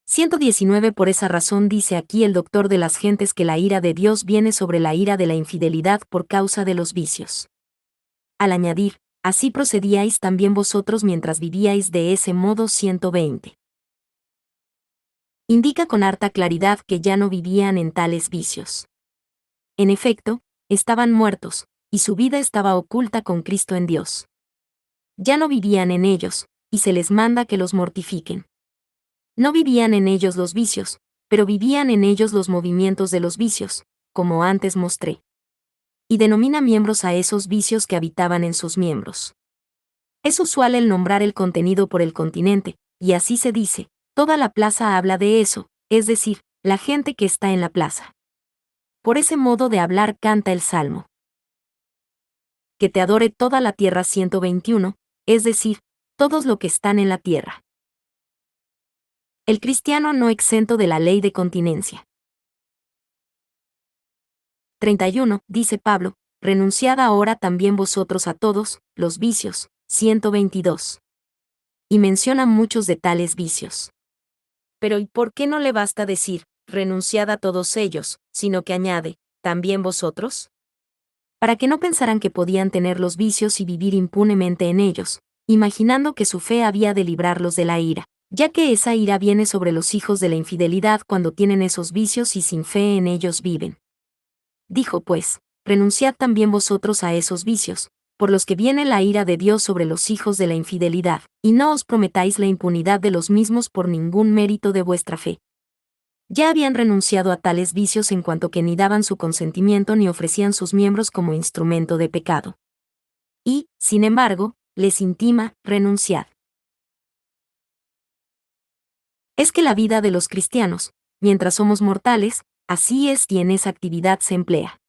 119. Por esa razón dice aquí el doctor de las gentes que la ira de Dios viene sobre la ira de la infidelidad por causa de los vicios. Al añadir, así procedíais también vosotros mientras vivíais de ese modo. 120. Indica con harta claridad que ya no vivían en tales vicios. En efecto, estaban muertos, y su vida estaba oculta con Cristo en Dios. Ya no vivían en ellos, y se les manda que los mortifiquen. No vivían en ellos los vicios, pero vivían en ellos los movimientos de los vicios, como antes mostré. Y denomina miembros a esos vicios que habitaban en sus miembros. Es usual el nombrar el contenido por el continente, y así se dice, toda la plaza habla de eso, es decir, la gente que está en la plaza. Por ese modo de hablar canta el Salmo. Que te adore toda la tierra. 121, es decir, todos los que están en la tierra. El cristiano no exento de la ley de continencia. 31, dice Pablo, renunciad ahora también vosotros a todos los vicios. 122. Y menciona muchos de tales vicios. Pero ¿y por qué no le basta decir, renunciad a todos ellos, sino que añade, también vosotros? Para que no pensaran que podían tener los vicios y vivir impunemente en ellos, imaginando que su fe había de librarlos de la ira, ya que esa ira viene sobre los hijos de la infidelidad cuando tienen esos vicios y sin fe en ellos viven. Dijo pues, renunciad también vosotros a esos vicios, por los que viene la ira de Dios sobre los hijos de la infidelidad, y no os prometáis la impunidad de los mismos por ningún mérito de vuestra fe. Ya habían renunciado a tales vicios en cuanto que ni daban su consentimiento ni ofrecían sus miembros como instrumento de pecado. Y, sin embargo, les intima, renunciad. Es que la vida de los cristianos, mientras somos mortales, así es y en esa actividad se emplea.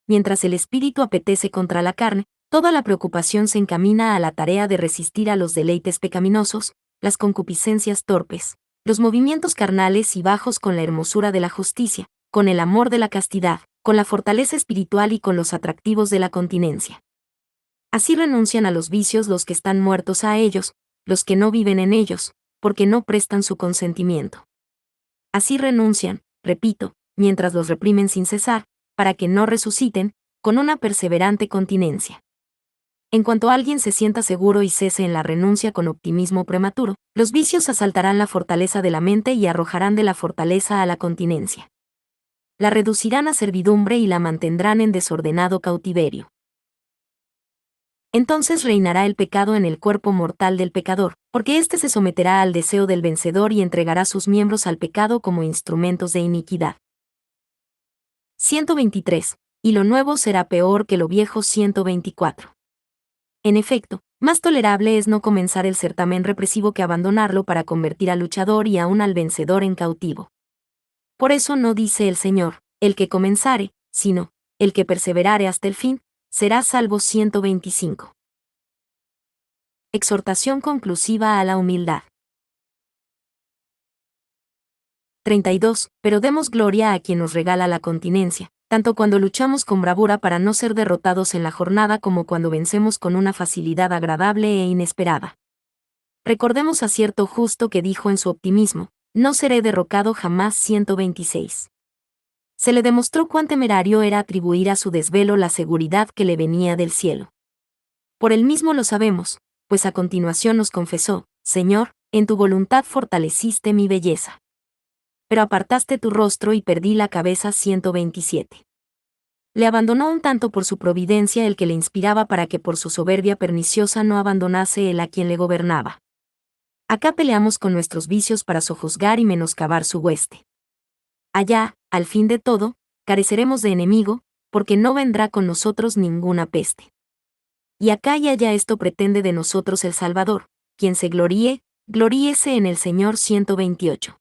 Mientras el espíritu apetece contra la carne, toda la preocupación se encamina a la tarea de resistir a los deleites pecaminosos, las concupiscencias torpes, los movimientos carnales y bajos con la hermosura de la justicia, con el amor de la castidad, con la fortaleza espiritual y con los atractivos de la continencia. Así renuncian a los vicios los que están muertos a ellos, los que no viven en ellos, porque no prestan su consentimiento. Así renuncian, repito, mientras los reprimen sin cesar, para que no resuciten, con una perseverante continencia. En cuanto alguien se sienta seguro y cese en la renuncia con optimismo prematuro, los vicios asaltarán la fortaleza de la mente y arrojarán de la fortaleza a la continencia. La reducirán a servidumbre y la mantendrán en desordenado cautiverio. Entonces reinará el pecado en el cuerpo mortal del pecador, porque éste se someterá al deseo del vencedor y entregará sus miembros al pecado como instrumentos de iniquidad. 123. Y lo nuevo será peor que lo viejo. 124. En efecto, más tolerable es no comenzar el certamen represivo que abandonarlo para convertir al luchador y aún al vencedor en cautivo. Por eso no dice el Señor, el que comenzare, sino, el que perseverare hasta el fin, será salvo. 125. Exhortación conclusiva a la humildad. 32. Pero demos gloria a quien nos regala la continencia, tanto cuando luchamos con bravura para no ser derrotados en la jornada como cuando vencemos con una facilidad agradable e inesperada. Recordemos a cierto justo que dijo en su optimismo, no seré derrocado jamás. 126. Se le demostró cuán temerario era atribuir a su desvelo la seguridad que le venía del cielo. Por él mismo lo sabemos, pues a continuación nos confesó, Señor, en tu voluntad fortaleciste mi belleza. Pero apartaste tu rostro y perdí la cabeza. 127. Le abandonó un tanto por su providencia el que le inspiraba para que por su soberbia perniciosa no abandonase él a quien le gobernaba. Acá peleamos con nuestros vicios para sojuzgar y menoscabar su hueste. Allá, al fin de todo, careceremos de enemigo, porque no vendrá con nosotros ninguna peste. Y acá y allá esto pretende de nosotros el Salvador, quien se gloríe, gloríese en el Señor 128.